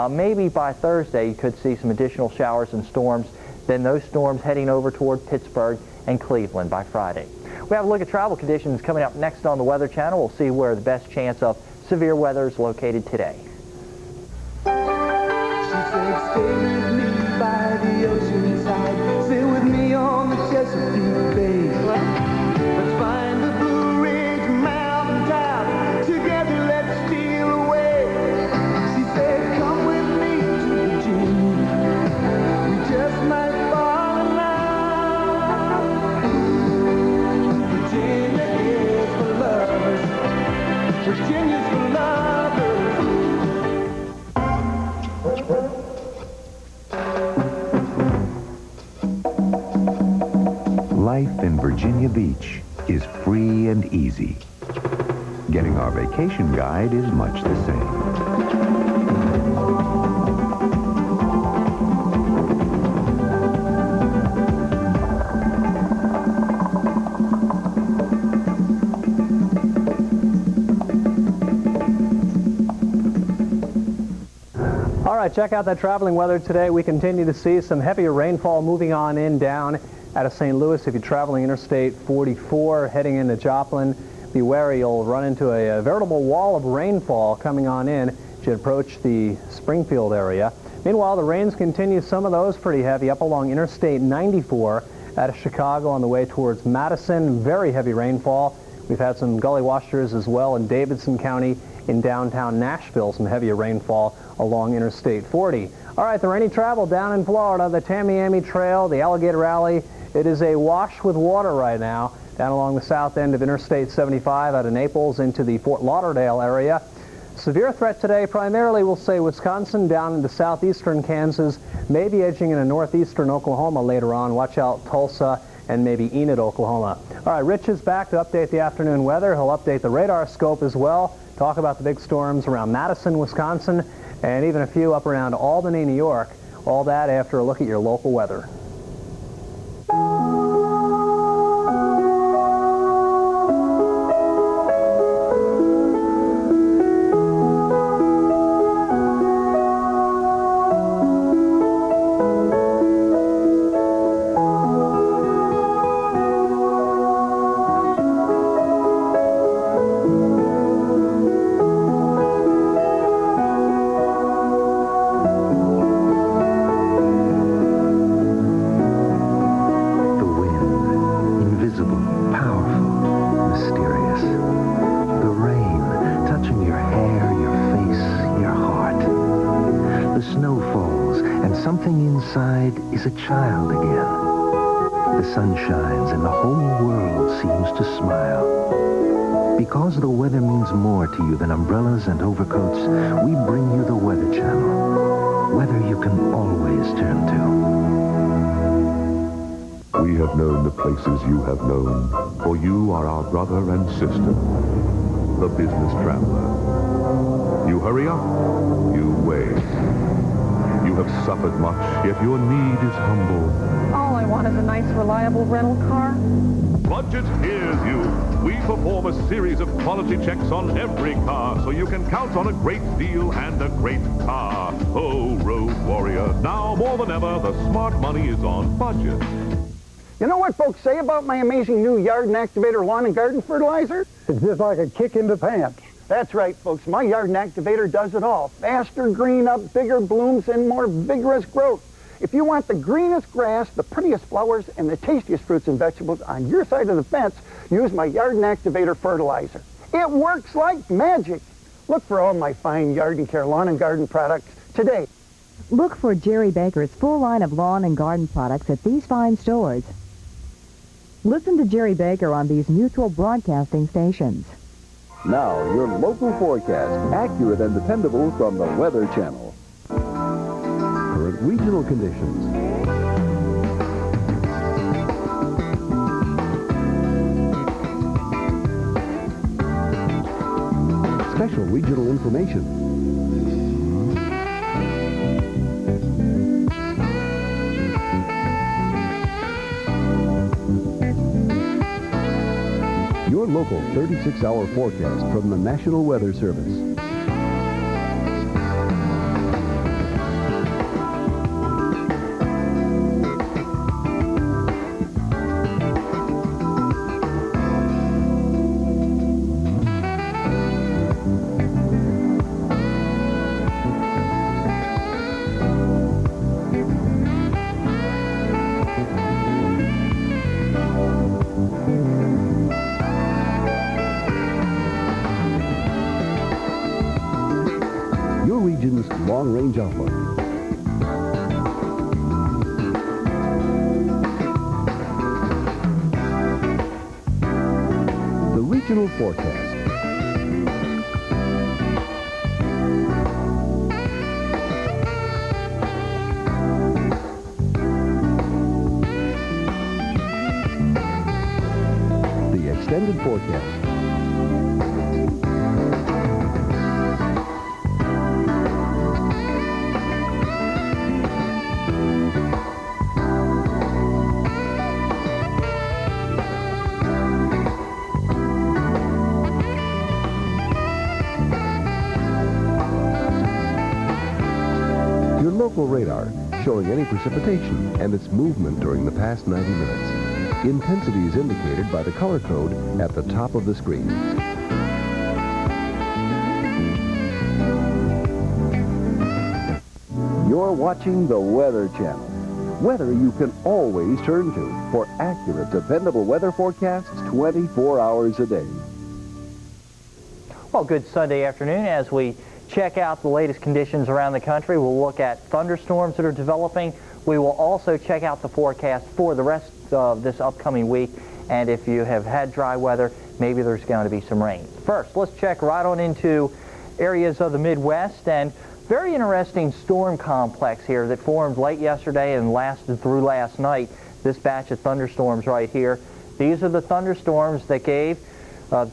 maybe by Thursday you could see some additional showers and storms. Then those storms heading over toward Pittsburgh and Cleveland by Friday. We have a look at travel conditions coming up next on the Weather Channel. We'll see where the best chance of severe weather is located today. She said, stay with me by the ocean side. Stay with me on the Chesapeake Bay. Let's find the Blue Ridge mountain top. Together let's steal away. She said, come with me to Virginia. We just might fall in love. Virginia is for lovers. Virginia's for lovers. Life in Virginia Beach is free and easy. Getting our vacation guide is much the same. All right, check out that traveling weather today. We continue to see some heavier rainfall moving on in down out of St. Louis. If you're traveling Interstate 44 heading into Joplin, be wary you'll run into a veritable wall of rainfall coming on in as you approach the Springfield area. Meanwhile, the rains continue, some of those pretty heavy up along Interstate 94 out of Chicago on the way towards Madison. Very heavy rainfall. We've had some gully washers as well in Davidson County in downtown Nashville, some heavier rainfall along Interstate 40. All right, the rainy travel down in Florida, the Tamiami Trail, the Alligator Alley. It is a wash with water right now down along the south end of Interstate 75 out of Naples into the Fort Lauderdale area. Severe threat today, primarily we'll say Wisconsin down into southeastern Kansas, maybe edging into northeastern Oklahoma later on. Watch out Tulsa and maybe Enid, Oklahoma. All right, Rich is back to update the afternoon weather. He'll update the radar scope as well, talk about the big storms around Madison, Wisconsin, and even a few up around Albany, New York. All that after a look at your local weather. inside is a child again. The sun shines and the whole world seems to smile. Because the weather means more to you than umbrellas and overcoats, we bring you the Weather Channel. Weather you can always turn to. We have known the places you have known, for you are our brother and sister, the business traveler. You hurry up, you wait. You have suffered much, yet your need is humble. All I want is a nice, reliable rental car. Budget hears you. We perform a series of quality checks on every car, so you can count on a great deal and a great car. Oh, road warrior, now more than ever, the smart money is on budget. You know what folks say about my amazing new Yard and Activator lawn and garden fertilizer? It's just like a kick in the pants. That's right, folks. My Yard and Activator does it all. Faster green up, bigger blooms, and more vigorous growth. If you want the greenest grass, the prettiest flowers, and the tastiest fruits and vegetables on your side of the fence, use my Yard and Activator fertilizer. It works like magic. Look for all my fine Yard and Care lawn and garden products today. Look for Jerry Baker's full line of lawn and garden products at these fine stores. Listen to Jerry Baker on these mutual broadcasting stations. Now, your local forecast, accurate and dependable from the Weather Channel. Current regional conditions. Special regional information. Your local 36-hour forecast from the National Weather Service. Region's long-range outlook. The regional forecast. The extended forecast. Local radar showing any precipitation and its movement during the past 90 minutes. Intensity is indicated by the color code at the top of the screen. You're watching the Weather Channel. Weather you can always turn to for accurate, dependable weather forecasts 24 hours a day. Well, good Sunday afternoon. As we check out the latest conditions around the country, we'll look at thunderstorms that are developing. We will also check out the forecast for the rest of this upcoming week. And if you have had dry weather, maybe there's going to be some rain. First, let's check right on into areas of the Midwest. And very interesting storm complex here that formed late yesterday and lasted through last night. This batch of thunderstorms right here. These are the thunderstorms that gave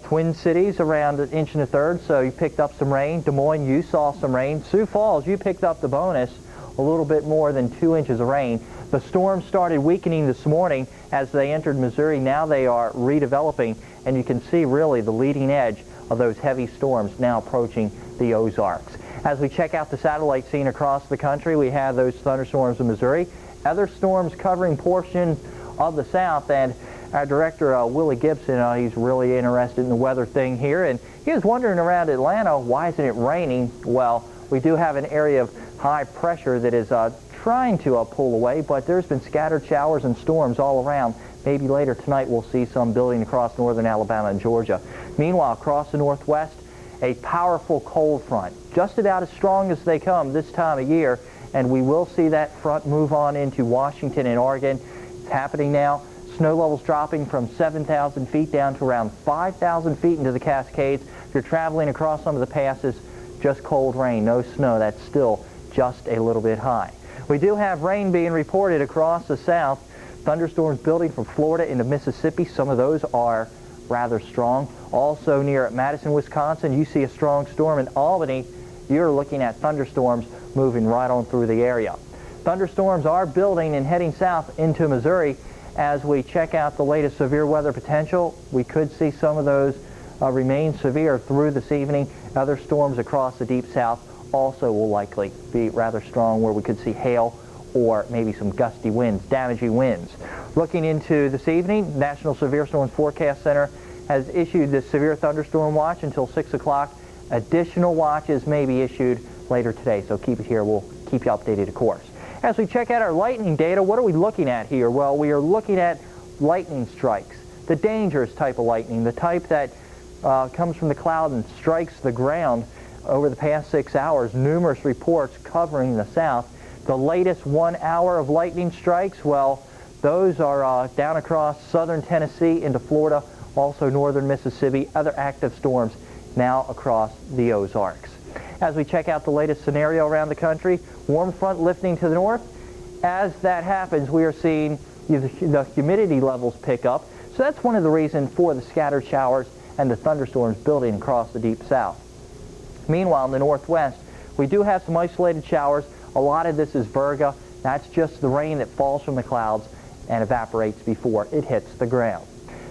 Twin Cities around 1 1/3 inches, so you picked up some rain. Des Moines, you saw some rain. Sioux Falls, you picked up the bonus, a little bit more than 2 inches of rain. The storms started weakening this morning as they entered Missouri. Now they are redeveloping, and you can see really the leading edge of those heavy storms now approaching the Ozarks. As we check out the satellite scene across the country, we have those thunderstorms in Missouri. Other storms covering portions of the South, and our director, Willie Gibson, he's really interested in the weather thing here, and he was wondering around Atlanta, why isn't it raining? Well, we do have an area of high pressure that is trying to pull away, but there's been scattered showers and storms all around. Maybe later tonight we'll see some building across northern Alabama and Georgia. Meanwhile, across the Northwest, a powerful cold front, just about as strong as they come this time of year, and we will see that front move on into Washington and Oregon. It's happening now. Snow levels dropping from 7,000 feet down to around 5,000 feet into the Cascades. If you're traveling across some of the passes, just cold rain, no snow. That's still just a little bit high. We do have rain being reported across the south. Thunderstorms building from Florida into Mississippi. Some of those are rather strong. Also near Madison, Wisconsin, you see a strong storm. In Albany, you're looking at thunderstorms moving right on through the area. Thunderstorms are building and heading south into Missouri. As we check out the latest severe weather potential, we could see some of those remain severe through this evening. Other storms across the deep south also will likely be rather strong, where we could see hail or maybe some gusty winds, damaging winds. Looking into this evening, National Severe Storms Forecast Center has issued the severe thunderstorm watch until 6 o'clock. Additional watches may be issued later today, so keep it here. We'll keep you updated, of course. As we check out our lightning data, what are we looking at here? Well, we are looking at lightning strikes, the dangerous type of lightning, the type that comes from the cloud and strikes the ground over the past 6 hours. Numerous reports covering the south. The latest 1 hour of lightning strikes, well, those are down across southern Tennessee into Florida, also northern Mississippi, other active storms now across the Ozarks. As we check out the latest scenario around the country, warm front lifting to the north. As that happens, we are seeing the humidity levels pick up. So that's one of the reasons for the scattered showers and the thunderstorms building across the deep south. Meanwhile, in the northwest, we do have some isolated showers. A lot of this is virga. That's just the rain that falls from the clouds and evaporates before it hits the ground.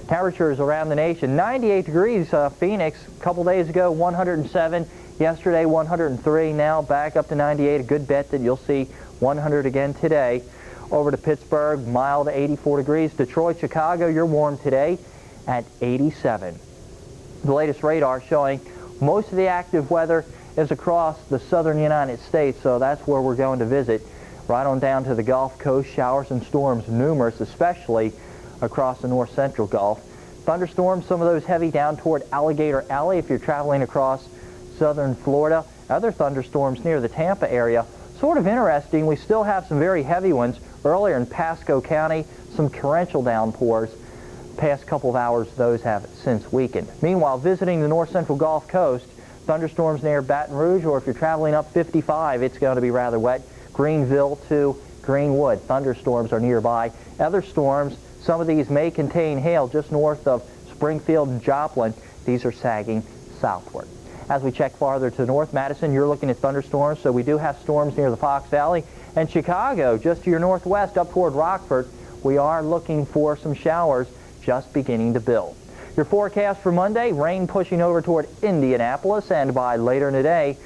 Temperatures around the nation, 98 degrees, Phoenix, a couple days ago, 107. Yesterday, 103. Now back up to 98. A good bet that you'll see 100 again today. Over to Pittsburgh, mild 84 degrees. Detroit, Chicago, you're warm today at 87. The latest radar showing most of the active weather is across the southern United States, so that's where we're going to visit. Right on down to the Gulf Coast, showers and storms numerous, especially across the north central Gulf. Thunderstorms, some of those heavy down toward Alligator Alley if you're traveling across southern Florida. Other thunderstorms near the Tampa area. Sort of interesting, we still have some very heavy ones earlier in Pasco County, some torrential downpours. Past couple of hours, those have since weakened. Meanwhile, visiting the north central Gulf Coast, thunderstorms near Baton Rouge, or if you're traveling up 55, it's going to be rather wet. Greenville to Greenwood, thunderstorms are nearby. Other storms, some of these may contain hail just north of Springfield and Joplin. These are sagging southward. As we check farther to the north, Madison, you're looking at thunderstorms, so we do have storms near the Fox Valley. And Chicago, just to your northwest, up toward Rockford, we are looking for some showers just beginning to build. Your forecast for Monday, rain pushing over toward Indianapolis, and by later in the day,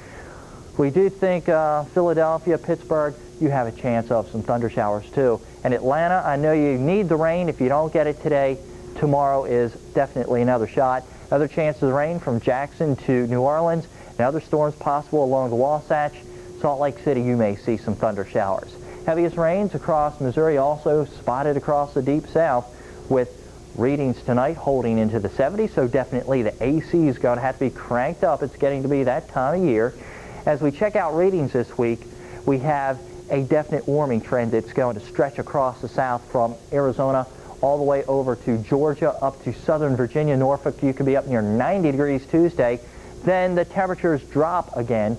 we do think Philadelphia, Pittsburgh, you have a chance of some thunder showers too. And Atlanta, I know you need the rain. If you don't get it today, tomorrow is definitely another shot. Other chances of rain from Jackson to New Orleans, and other storms possible along the Wasatch. Salt Lake City, you may see some thunder showers. Heaviest rains across Missouri, also spotted across the deep south, with readings tonight holding into the 70s, so definitely the AC is going to have to be cranked up. It's getting to be that time of year. As we check out readings this week, we have a definite warming trend that's going to stretch across the south from Arizona all the way over to Georgia, up to southern Virginia, Norfolk. You could be up near 90 degrees Tuesday. Then the temperatures drop again.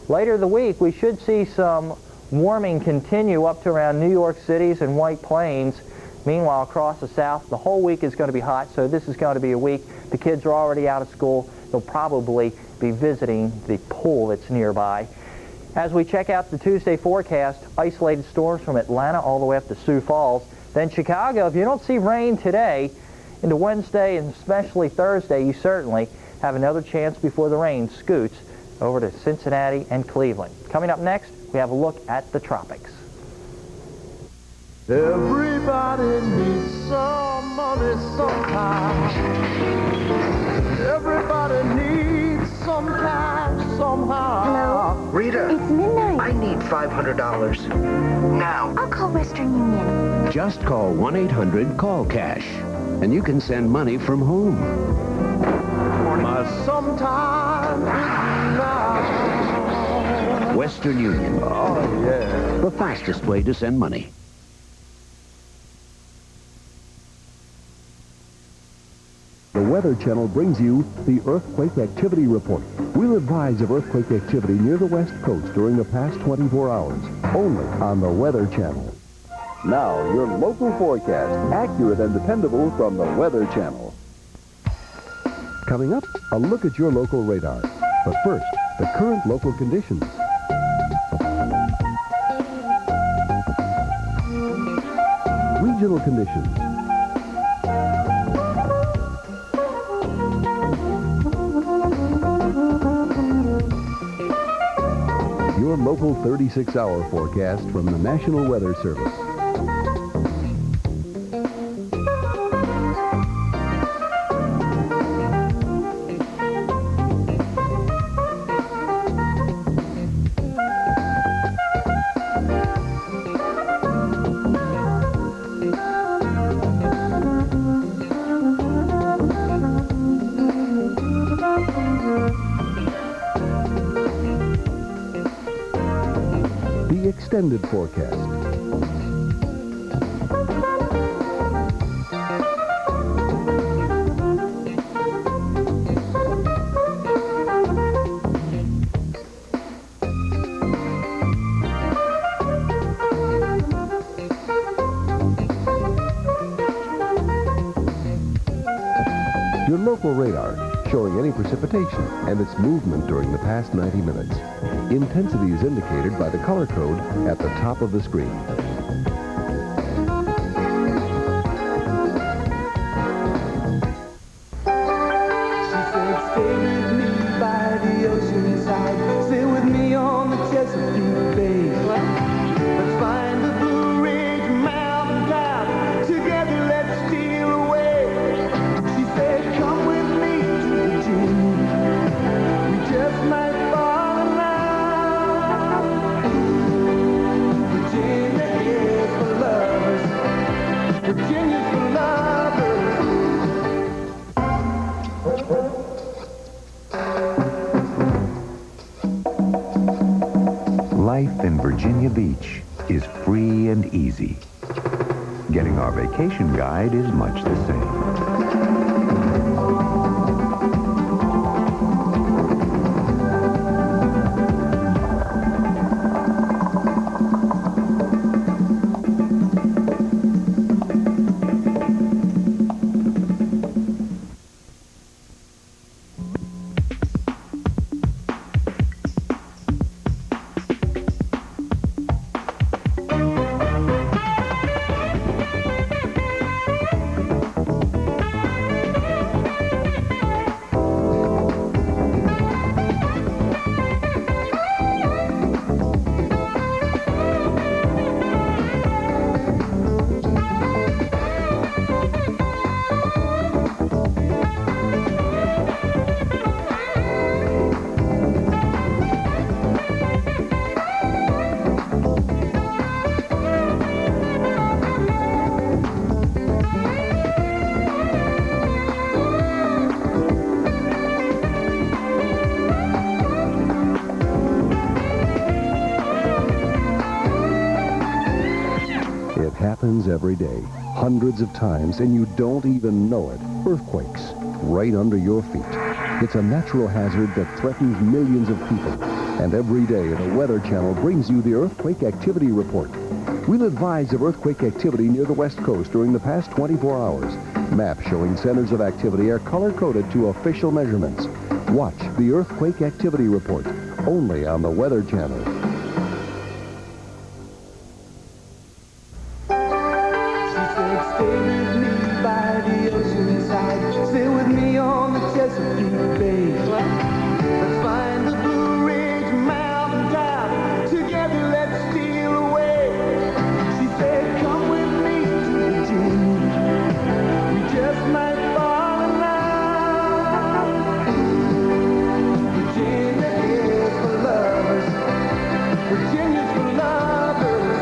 Later in the week, we should see some warming continue up to around New York City's and White Plains. Meanwhile, across the south, the whole week is going to be hot, so this is going to be a week. The kids are already out of school. They'll probably be visiting the pool that's nearby. As we check out the Tuesday forecast, isolated storms from Atlanta all the way up to Sioux Falls. Then Chicago, if you don't see rain today, into Wednesday and especially Thursday, you certainly have another chance before the rain scoots over to Cincinnati and Cleveland. Coming up next, we have a look at the tropics. Everybody needs some money sometime. Everybody needs some cash somehow. Hello? Rita. It's midnight. I need $500. Now. I'll call Western Union. Just call 1-800-CALL-CASH, and you can send money from home. My sometime is now. Western Western Union. Oh, yeah. The fastest way to send money. The Weather Channel brings you the Earthquake Activity Report. We'll advise of earthquake activity near the West Coast during the past 24 hours, only on the Weather Channel. Now, your local forecast, accurate and dependable from the Weather Channel. Coming up, a look at your local radar. But first, the current local conditions. Regional conditions. Your local 36-hour forecast from the National Weather Service. The extended forecast. Your local radar, showing any precipitation and its movement during the past 90 minutes. Intensity is indicated by the color code at the top of the screen. She said, stay with me by the ocean side. Stay with me on the Chesapeake Bay. Let's find the Blue Ridge mountain top. Together let's steal away. She said, come with me to Virginia. We just might fall in love. Virginia is for lovers. Virginia's for lovers. Life in Virginia Beach is free and easy. Getting our vacation guide is much the same. It happens every day, hundreds of times, and you don't even know it. Earthquakes, right under your feet. It's a natural hazard that threatens millions of people. And every day, the Weather Channel brings you the Earthquake Activity Report. We'll advise of earthquake activity near the West Coast during the past 24 hours. Maps showing centers of activity are color-coded to official measurements. Watch the Earthquake Activity Report, only on the Weather Channel. Stay with me by the ocean side. Stay with me on the Chesapeake Bay. Let's find the Blue Ridge mountain top. Together let's steal away. She said, come with me to Virginia. We just might fall in love. Virginia is for lovers. Virginia's for lovers.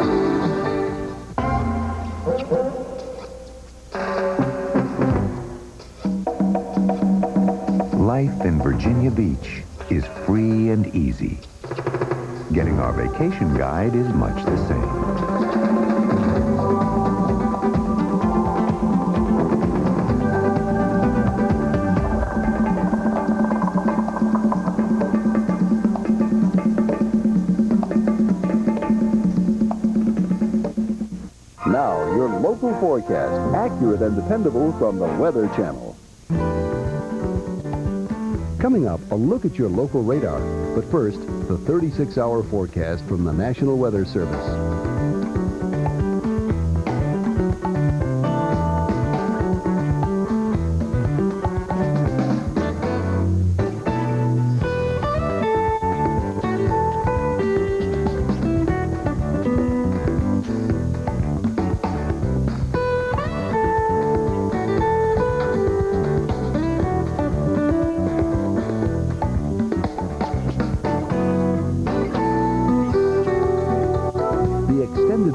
Life in Virginia Beach is free and easy. Getting our vacation guide is much the same. Now, your local forecast, accurate and dependable from the Weather Channel. Coming up, a look at your local radar. But first, the 36-hour forecast from the National Weather Service.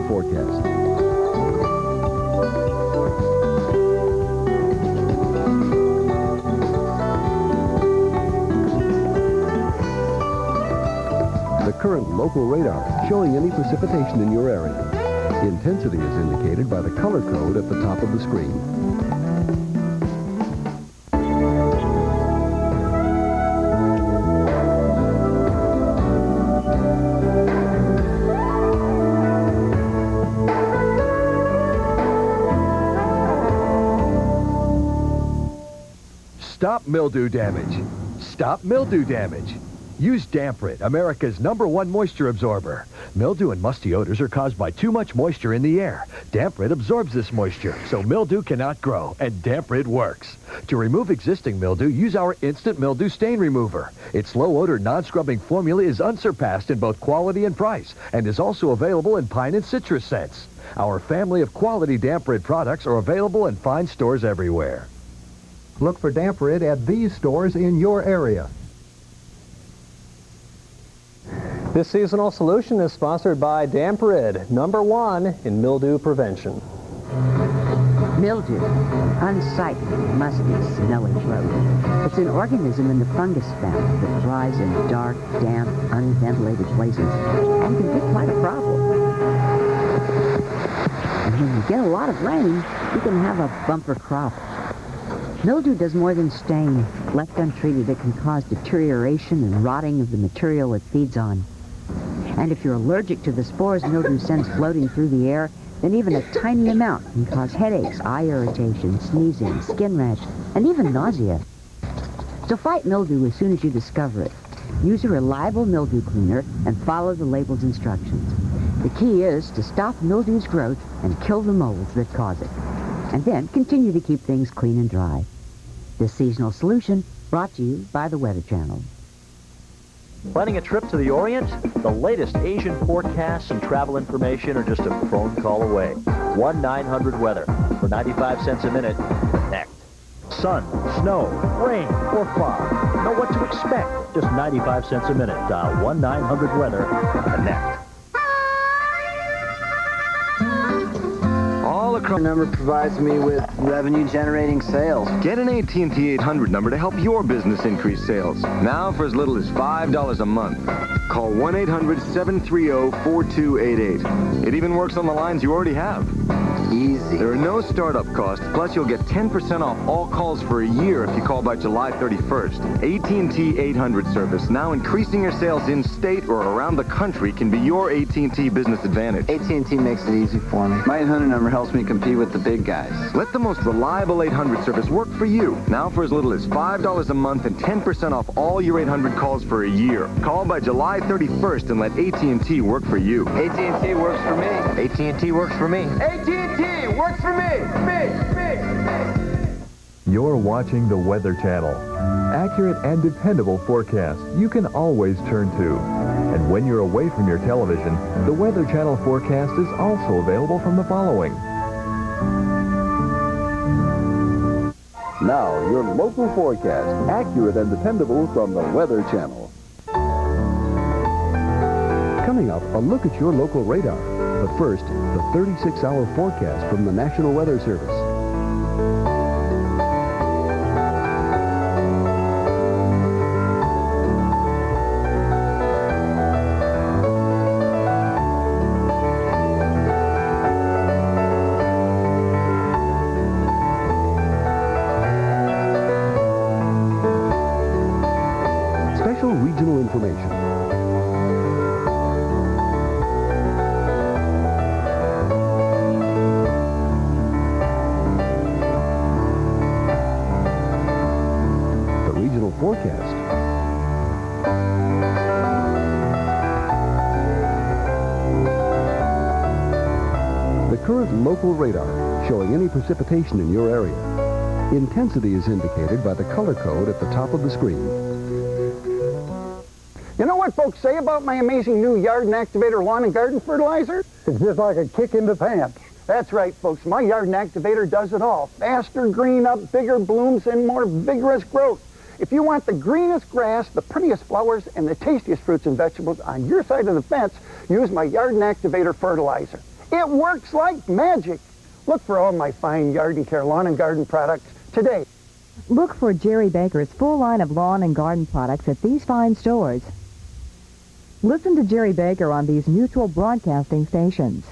Forecast. The current local radar showing any precipitation in your area. Intensity is indicated by the color code at the top of the screen. Stop mildew damage. Stop mildew damage. Use Damp-Rid, America's #1 moisture absorber. Mildew and musty odors are caused by too much moisture in the air. Damp-Rid absorbs this moisture, so mildew cannot grow, and Damp-Rid works. To remove existing mildew, use our Instant Mildew Stain Remover. Its low-odor, non-scrubbing formula is unsurpassed in both quality and price, and is also available in pine and citrus scents. Our family of quality Damp-Rid products are available in fine stores everywhere. Look for Damp-Rid at these stores in your area. This seasonal solution is sponsored by Damp-Rid, #1 in mildew prevention. Mildew, unsightly, musty, smelly growth. It's an organism in the fungus family that thrives in dark, damp, unventilated places and can be quite a problem. And when you get a lot of rain, you can have a bumper crop. Mildew does more than stain. Left untreated, it can cause deterioration and rotting of the material it feeds on. And if you're allergic to the spores mildew sends floating through the air, then even a tiny amount can cause headaches, eye irritation, sneezing, skin rash, and even nausea. So fight mildew as soon as you discover it. Use a reliable mildew cleaner and follow the label's instructions. The key is to stop mildew's growth and kill the molds that cause it. And then continue to keep things clean and dry. This seasonal solution brought to you by the Weather Channel. Planning a trip to the Orient? The latest Asian forecasts and travel information are just a phone call away. 1-900-WEATHER for 95 cents a minute. Connect. Sun, snow, rain, or fog. Know what to expect. Just 95 cents a minute. Dial 1-900-WEATHER. Connect. The number provides me with revenue-generating sales. Get an AT&T 800 number to help your business increase sales. Now for as little as $5 a month. Call 1-800-730-4288. It even works on the lines you already have. Easy. There are no startup costs, plus you'll get 10% off all calls for a year if you call by July 31st. AT&T 800 service, now increasing your sales in-state or around the country, can be your AT&T business advantage. AT&T makes it easy for me. My 800 number helps me compete with the big guys. Let the most reliable 800 service work for you. Now for as little as $5 a month and 10% off all your 800 calls for a year. Call by July 31st and let AT&T work for you. AT&T works for me. AT&T works for me. AT&T works for me. You're watching the Weather Channel. Accurate and dependable forecasts you can always turn to. And when you're away from your television, the Weather Channel forecast is also available from the following. Now, your local forecast, accurate and dependable from the Weather Channel. Coming up, a look at your local radar. But first, the 36-hour forecast from the National Weather Service. regional information. The regional forecast. The current local radar showing any precipitation in your area. Intensity is indicated by the color code at the top of the screen. You know what folks say about my amazing new Yard and Activator lawn and garden fertilizer? It's just like a kick in the pants. That's right, folks. My Yard and Activator does it all. Faster green up, bigger blooms, and more vigorous growth. If you want the greenest grass, the prettiest flowers, and the tastiest fruits and vegetables on your side of the fence, use my Yard and Activator fertilizer. It works like magic. Look for all my fine yard and care lawn and garden products today. Look for Jerry Baker's full line of lawn and garden products at these fine stores. Listen to Jerry Baker on these mutual broadcasting stations.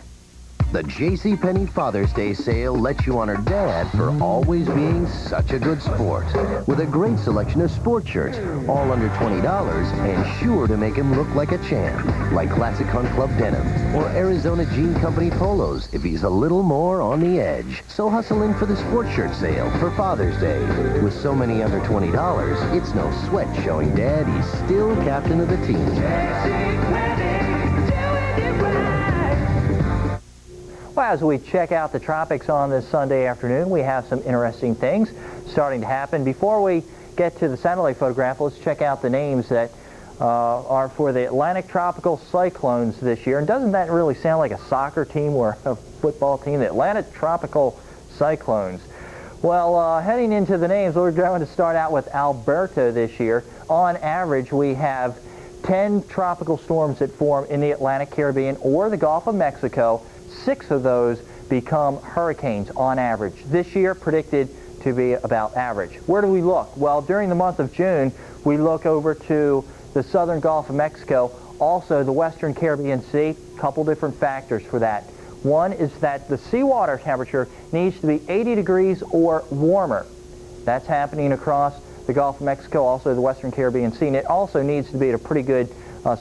The JCPenney Father's Day sale lets you honor Dad for always being such a good sport. With a great selection of sport shirts, all under $20, and sure to make him look like a champ. Like Classic Hunt Club denim, or Arizona Jean Company polos if he's a little more on the edge. So hustle in for the sport shirt sale for Father's Day. With so many under $20, it's no sweat showing Dad he's still captain of the team. Well, as we check out the tropics on this Sunday afternoon, we have some interesting things starting to happen. Before we get to the satellite photograph, let's check out the names that are for the Atlantic Tropical Cyclones this year. And doesn't that really sound like a soccer team or a football team? The Atlantic Tropical Cyclones. Well, heading into the names, we're going to start out with Alberta this year. On average, we have 10 tropical storms that form in the Atlantic, Caribbean, or the Gulf of Mexico. 6 of those become hurricanes on average. This year predicted to be about average. Where do we look? Well, during the month of June, we look over to the southern Gulf of Mexico, also the western Caribbean Sea. A couple different factors for that. One is that the seawater temperature needs to be 80 degrees or warmer. That's happening across the Gulf of Mexico, also the western Caribbean Sea. And it also needs to be at a pretty good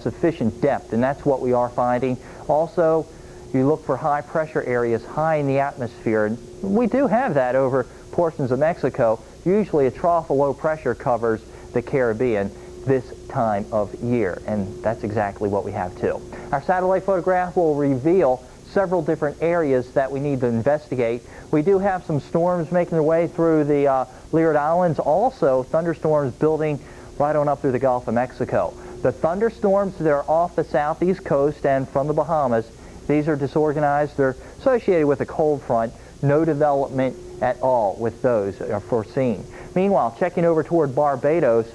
sufficient depth, and that's what we are finding. Also, you look for high pressure areas high in the atmosphere, and we do have that over portions of Mexico. Usually a trough of low pressure covers the Caribbean this time of year, and that's exactly what we have too. Our satellite photograph will reveal several different areas that we need to investigate. We do have some storms making their way through the Leeward Islands, also thunderstorms building right on up through the Gulf of Mexico. The thunderstorms that are off the southeast coast and from the Bahamas, these are disorganized. They're associated with a cold front. No development at all with those are foreseen. Meanwhile, checking over toward Barbados,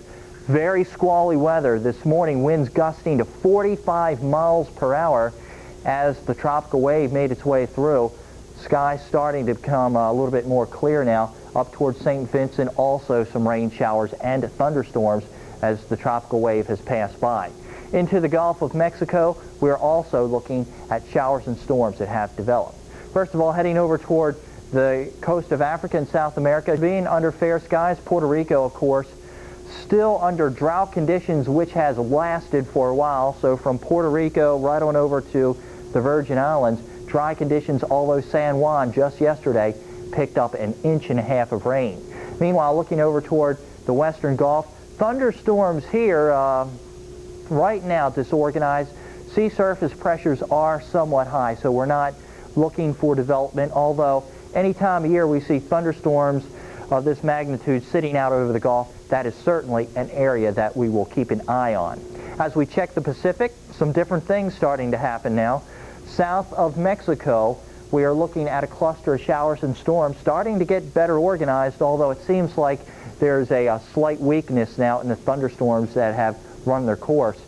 very squally weather this morning, winds gusting to 45 miles per hour as the tropical wave made its way through. Sky starting to become a little bit more clear now up towards St. Vincent. Also some rain showers and thunderstorms as the tropical wave has passed by. Into the Gulf of Mexico, we're also looking at showers and storms that have developed. First of all, heading over toward the coast of Africa and South America, being under fair skies. Puerto Rico, of course, still under drought conditions, which has lasted for a while. So from Puerto Rico right on over to the Virgin Islands, dry conditions, although San Juan just yesterday picked up 1.5 inches of rain. Meanwhile, looking over toward the western Gulf, thunderstorms here right now disorganized. Sea surface pressures are somewhat high, so we're not looking for development, although any time of year we see thunderstorms of this magnitude sitting out over the Gulf, that is certainly an area that we will keep an eye on. As we check the Pacific, some different things starting to happen now. South of Mexico, we are looking at a cluster of showers and storms starting to get better organized, although it seems like there's a slight weakness now in the thunderstorms that have run their course.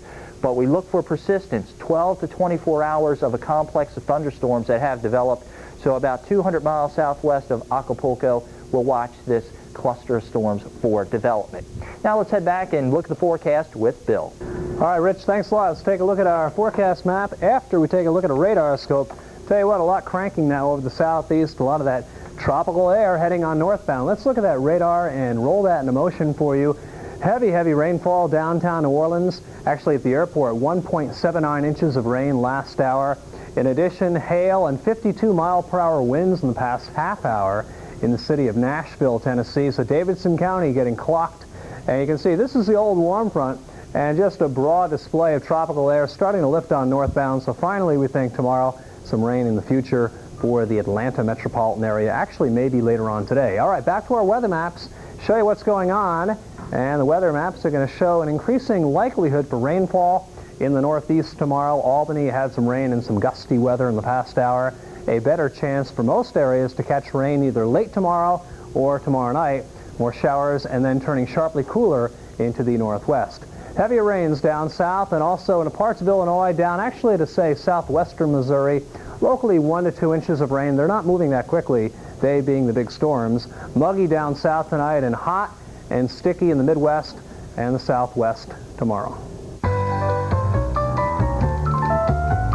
But we look for persistence, 12 to 24 hours of a complex of thunderstorms that have developed. So about 200 miles southwest of Acapulco, we'll watch this cluster of storms for development. Now let's head back and look at the forecast with Bill. All right, Rich, thanks a lot. Let's take a look at our forecast map after we take a look at a radar scope. Tell you what, a lot cranking now over the southeast, a lot of that tropical air heading on northbound. Let's look at that radar and roll that into motion for you. Heavy, heavy rainfall downtown New Orleans. Actually at the airport, 1.79 inches of rain last hour. In addition, hail and 52-mile-per-hour winds in the past half hour in the city of Nashville, Tennessee. So Davidson County getting clocked. And you can see this is the old warm front and just a broad display of tropical air starting to lift on northbound. So finally, we think tomorrow, some rain in the future for the Atlanta metropolitan area. Actually, maybe later on today. All right, back to our weather maps. Show you what's going on. And the weather maps are going to show an increasing likelihood for rainfall in the northeast tomorrow. Albany had some rain and some gusty weather in the past hour. A better chance for most areas to catch rain either late tomorrow or tomorrow night. More showers and then turning sharply cooler into the northwest. Heavier rains down south and also in parts of Illinois, down actually to say southwestern Missouri. Locally 1 to 2 inches of rain. They're not moving that quickly, they being the big storms. Muggy down south tonight and hot and sticky in the Midwest and the Southwest tomorrow.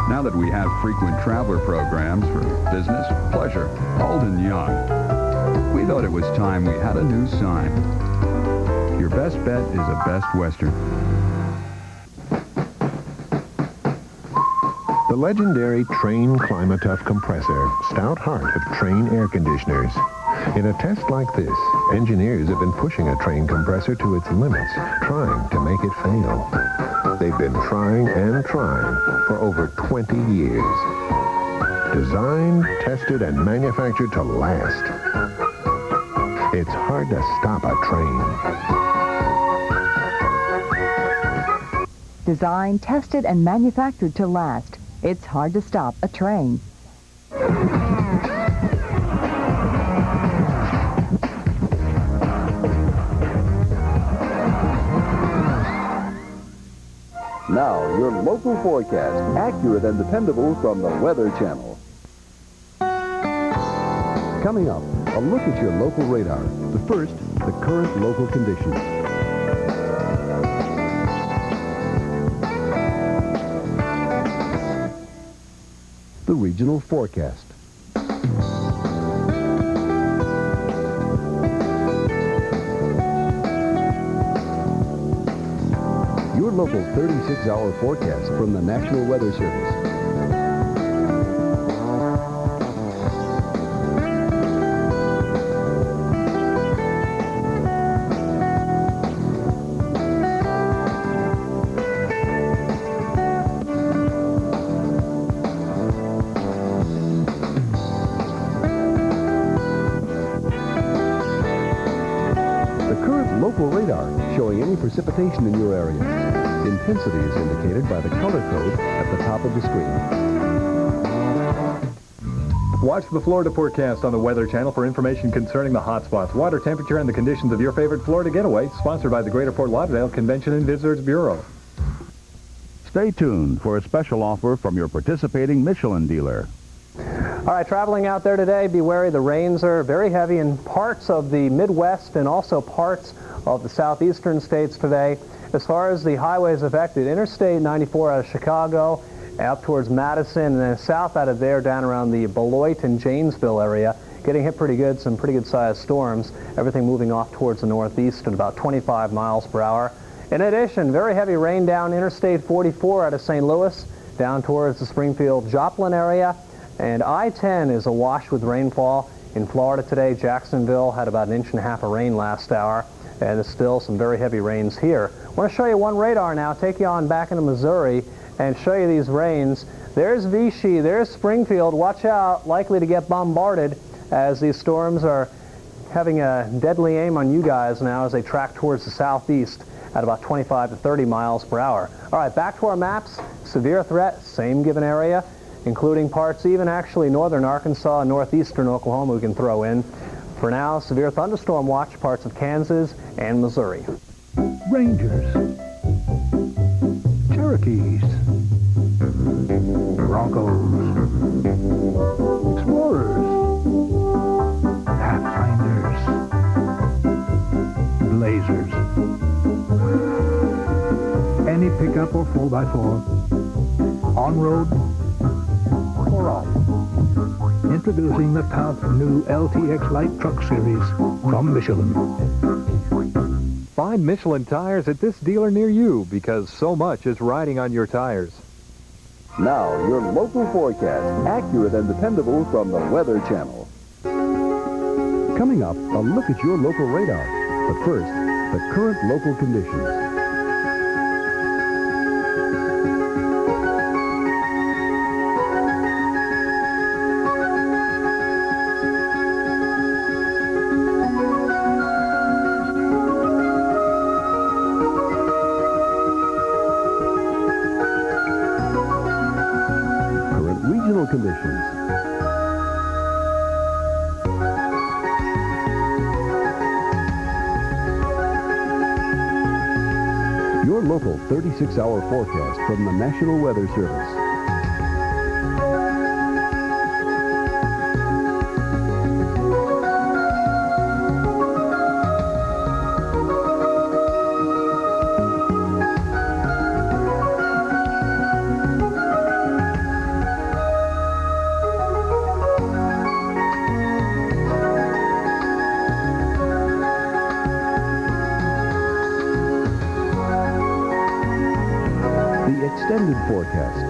Now that we have frequent traveler programs for business, pleasure, old and young, we thought it was time we had a new sign. Your best bet is a Best Western. The legendary Train Climatough compressor, stout heart of Train air conditioners. In a test like this, engineers have been pushing a Train compressor to its limits, trying to make it fail. They've been trying and trying for over 20 years. Designed, tested, and manufactured to last. It's hard to stop a train. Designed, tested, and manufactured to last. It's hard to stop a train. Now, your local forecast, accurate and dependable from the Weather Channel. Coming up, a look at your local radar. But first, the current local conditions. The regional forecast. Your local 36-hour forecast from the National Weather Service. Local radar showing any precipitation in your area. Intensity is indicated by the color code at the top of the screen. Watch the Florida forecast on the Weather Channel for information concerning the hot spots, water temperature, and the conditions of your favorite Florida getaway, sponsored by the Greater Fort Lauderdale Convention and Visitors Bureau. Stay tuned for a special offer from your participating Michelin dealer. All right, traveling out there today, be wary. The rains are very heavy in parts of the Midwest and also parts of the southeastern states today. As far as the highways affected, Interstate 94 out of Chicago, up towards Madison, and then south out of there down around the Beloit and Janesville area, getting hit pretty good, some pretty good sized storms. Everything moving off towards the northeast at about 25 miles per hour. In addition, very heavy rain down Interstate 44 out of St. Louis, down towards the Springfield-Joplin area. And I-10 is awash with rainfall. In Florida today, Jacksonville had about 1.5 inches of rain last hour, and there's still some very heavy rains here. I want to show you one radar now, take you on back into Missouri, and show you these rains. There's Vichy, there's Springfield. Watch out, likely to get bombarded as these storms are having a deadly aim on you guys now as they track towards the southeast at about 25 to 30 miles per hour. All right, back to our maps. Severe threat, same given area, including parts even actually northern Arkansas and northeastern Oklahoma we can throw in. For now, severe thunderstorm watch parts of Kansas and Missouri. Rangers, Cherokees, Broncos, Explorers, Pathfinders, Blazers, any pickup or 4x4, on-road or off. Introducing the tough new LTX Light Truck Series from Michelin. Find Michelin tires at this dealer near you because so much is riding on your tires. Now, your local forecast, accurate and dependable from the Weather Channel. Coming up, a look at your local radar. But first, the current local conditions. Regional conditions. Your local 36-hour forecast from the National Weather Service. Extended forecast.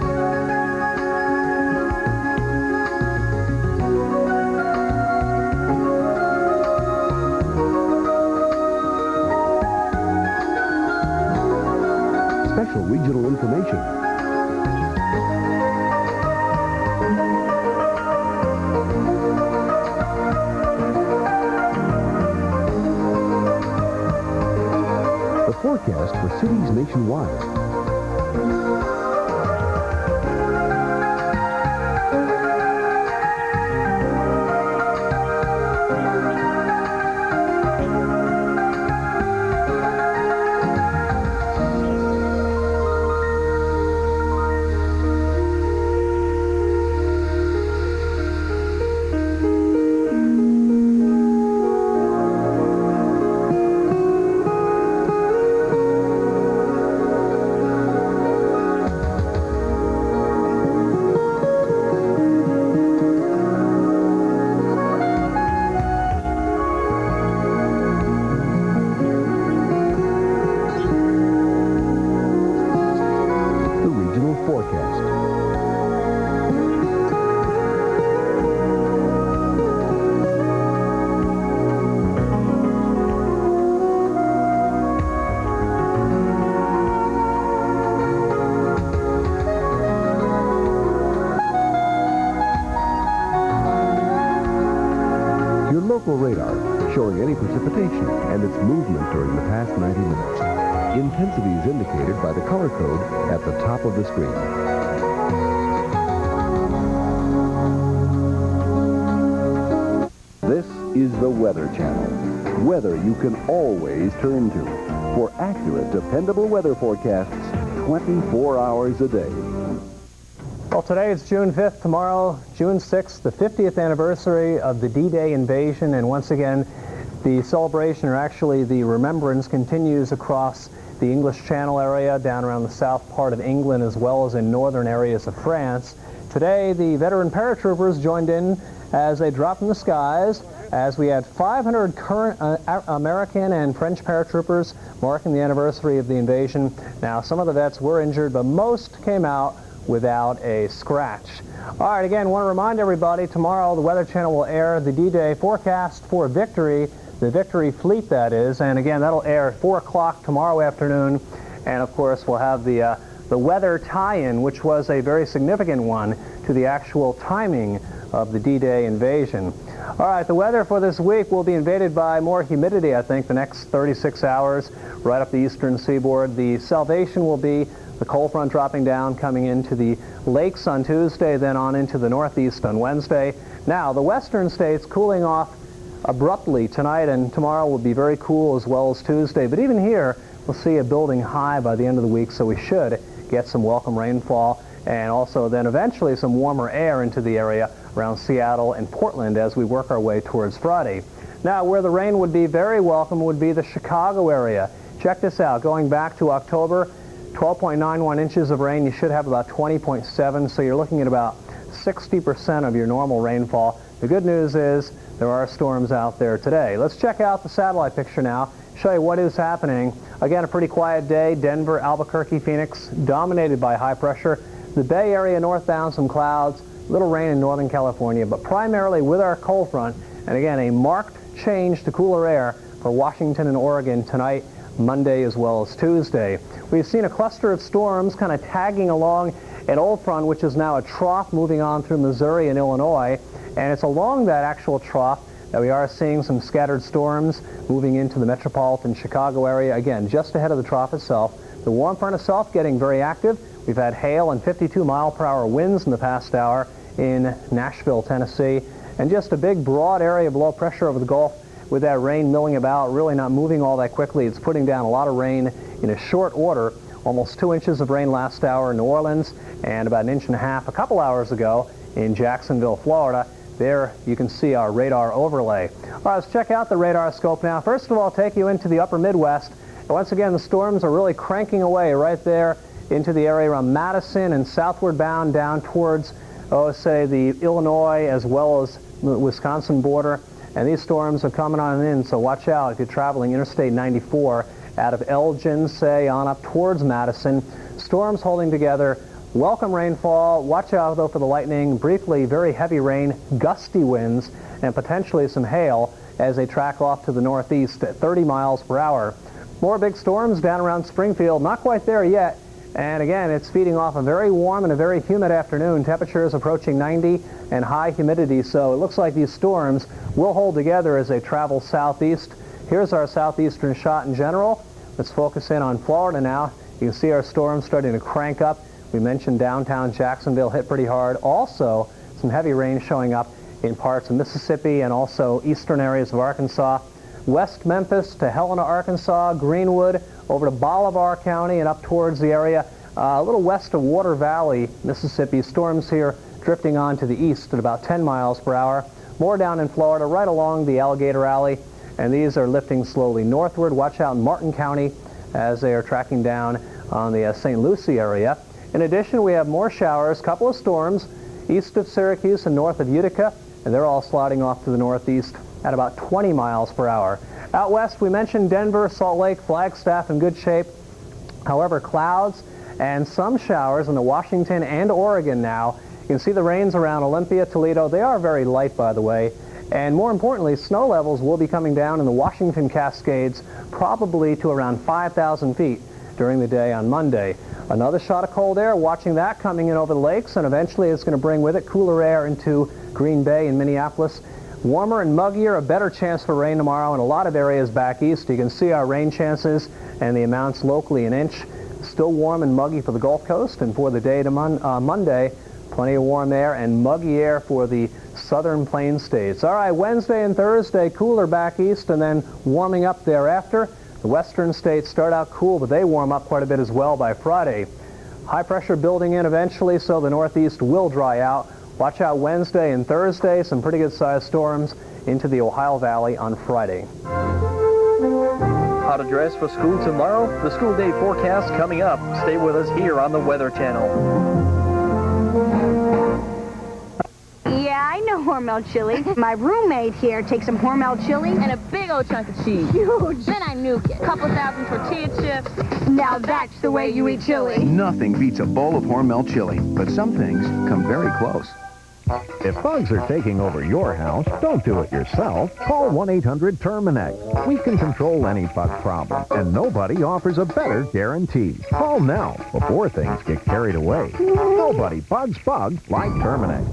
Special regional information. The forecast for cities nationwide. Local radar showing any precipitation and its movement during the past 90 minutes. Intensity is indicated by the color code at the top of the screen. This is the Weather Channel. Weather you can always turn to for accurate, dependable weather forecasts 24 hours a day. Well, today it's June 5th, tomorrow, June 6th, the 50th anniversary of the D-Day invasion, and once again, the celebration, or actually the remembrance, continues across the English Channel area, down around the south part of England, as well as in northern areas of France. Today, the veteran paratroopers joined in as they dropped from the skies, as we had 500 current American and French paratroopers marking the anniversary of the invasion. Now, some of the vets were injured, but most came out without a scratch. All right, again, want to remind everybody, tomorrow the Weather Channel will air the D-Day forecast for Victory, the Victory Fleet, that is, and again, that'll air at 4 o'clock tomorrow afternoon, and of course we'll have the weather tie-in, which was a very significant one to the actual timing of the D-Day invasion. All right, the weather for this week will be invaded by more humidity, I think, the next 36 hours right up the eastern seaboard. The salvation will be the cold front dropping down, coming into the lakes on Tuesday, then on into the northeast on Wednesday. Now, the western states cooling off abruptly tonight, and tomorrow will be very cool as well as Tuesday. But even here, we'll see a building high by the end of the week, so we should get some welcome rainfall, and also then eventually some warmer air into the area around Seattle and Portland as we work our way towards Friday. Now, where the rain would be very welcome would be the Chicago area. Check this out. Going back to October, 12.91 inches of rain. You should have about 20.7, so you're looking at about 60% of your normal rainfall. The good news is there are storms out there today. Let's check out the satellite picture now, show you what is happening. Again, a pretty quiet day. Denver, Albuquerque, Phoenix, dominated by high pressure. The Bay Area northbound, some clouds, little rain in Northern California, but primarily with our cold front. And again, a marked change to cooler air for Washington and Oregon tonight, Monday as well as Tuesday. We've seen a cluster of storms kind of tagging along an old front, which is now a trough moving on through Missouri and Illinois. And it's along that actual trough that we are seeing some scattered storms moving into the metropolitan Chicago area. Again, just ahead of the trough itself. The warm front itself getting very active. We've had hail and 52-mile-per-hour winds in the past hour in Nashville, Tennessee. And just a big, broad area of low pressure over the Gulf with that rain milling about, really not moving all that quickly. It's putting down a lot of rain in a short order. Almost 2 inches of rain last hour in New Orleans and about 1.5 inches a couple hours ago in Jacksonville, Florida. There you can see our radar overlay. All right, let's check out the radar scope now. First of all, I'll take you into the upper Midwest. And once again, the storms are really cranking away right there into the area around Madison and southward bound down towards, say, the Illinois as well as the Wisconsin border. And these storms are coming on in, so watch out if you're traveling Interstate 94 out of Elgin, say, on up towards Madison. Storms holding together. Welcome rainfall. Watch out, though, for the lightning. Briefly, very heavy rain, gusty winds, and potentially some hail as they track off to the northeast at 30 miles per hour. More big storms down around Springfield. Not quite there yet. And again, it's feeding off a very warm and a very humid afternoon. Temperatures approaching 90 and high humidity. So it looks like these storms will hold together as they travel southeast. Here's our southeastern shot in general. Let's focus in on Florida now. You can see our storms starting to crank up. We mentioned downtown Jacksonville hit pretty hard. Also, some heavy rain showing up in parts of Mississippi and also eastern areas of Arkansas. West Memphis to Helena, Arkansas, Greenwood, over to Bolivar County and up towards the area a little west of Water Valley, Mississippi. Storms here drifting on to the east at about 10 miles per hour. More down in Florida, right along the Alligator Alley. And these are lifting slowly northward. Watch out in Martin County as they are tracking down on the St. Lucie area. In addition, we have more showers, a couple of storms east of Syracuse and north of Utica, and they're all sliding off to the northeast at about 20 miles per hour. Out west, we mentioned Denver, Salt Lake, Flagstaff in good shape. However, clouds and some showers in the Washington and Oregon now. You can see the rains around Olympia, Toledo. They are very light, by the way. And more importantly, snow levels will be coming down in the Washington Cascades, probably to around 5,000 feet during the day on Monday. Another shot of cold air, watching that coming in over the lakes, and eventually it's going to bring with it cooler air into Green Bay and Minneapolis. Warmer and muggier, a better chance for rain tomorrow in a lot of areas back east. You can see our rain chances and the amounts locally an inch. Still warm and muggy for the Gulf Coast, and for the day to Monday, plenty of warm air and muggy air for the southern plain states. All right, Wednesday and Thursday, cooler back east and then warming up thereafter. The western states start out cool, but they warm up quite a bit as well by Friday. High pressure building in eventually, so the northeast will dry out. Watch out Wednesday and Thursday, some pretty good sized storms into the Ohio Valley on Friday. How to dress for school tomorrow? The school day forecast coming up. Stay with us here on the Weather Channel. Yeah, I know Hormel chili. My roommate here takes some Hormel chili. And a big old chunk of cheese. Huge. Then I nuke it. Couple thousand tortilla chips. Now that's the way you eat chili. Nothing beats a bowl of Hormel chili, but some things come very close. If bugs are taking over your house, don't do it yourself. Call 1-800-TERMINEX. We can control any bug problem, and nobody offers a better guarantee. Call now before things get carried away. Nobody bugs bugs like Terminex.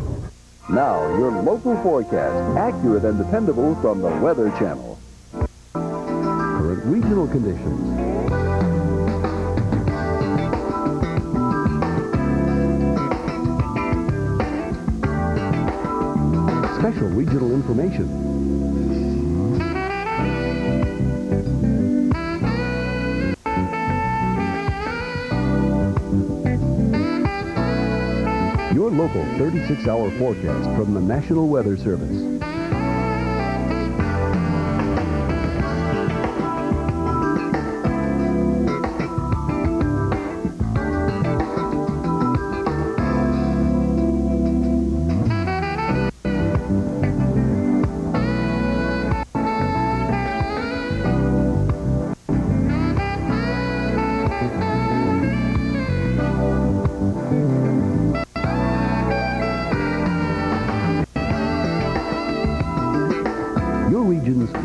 Now, your local forecast, accurate and dependable from the Weather Channel. Current regional conditions. Special regional information. Your local 36-hour forecast from the National Weather Service.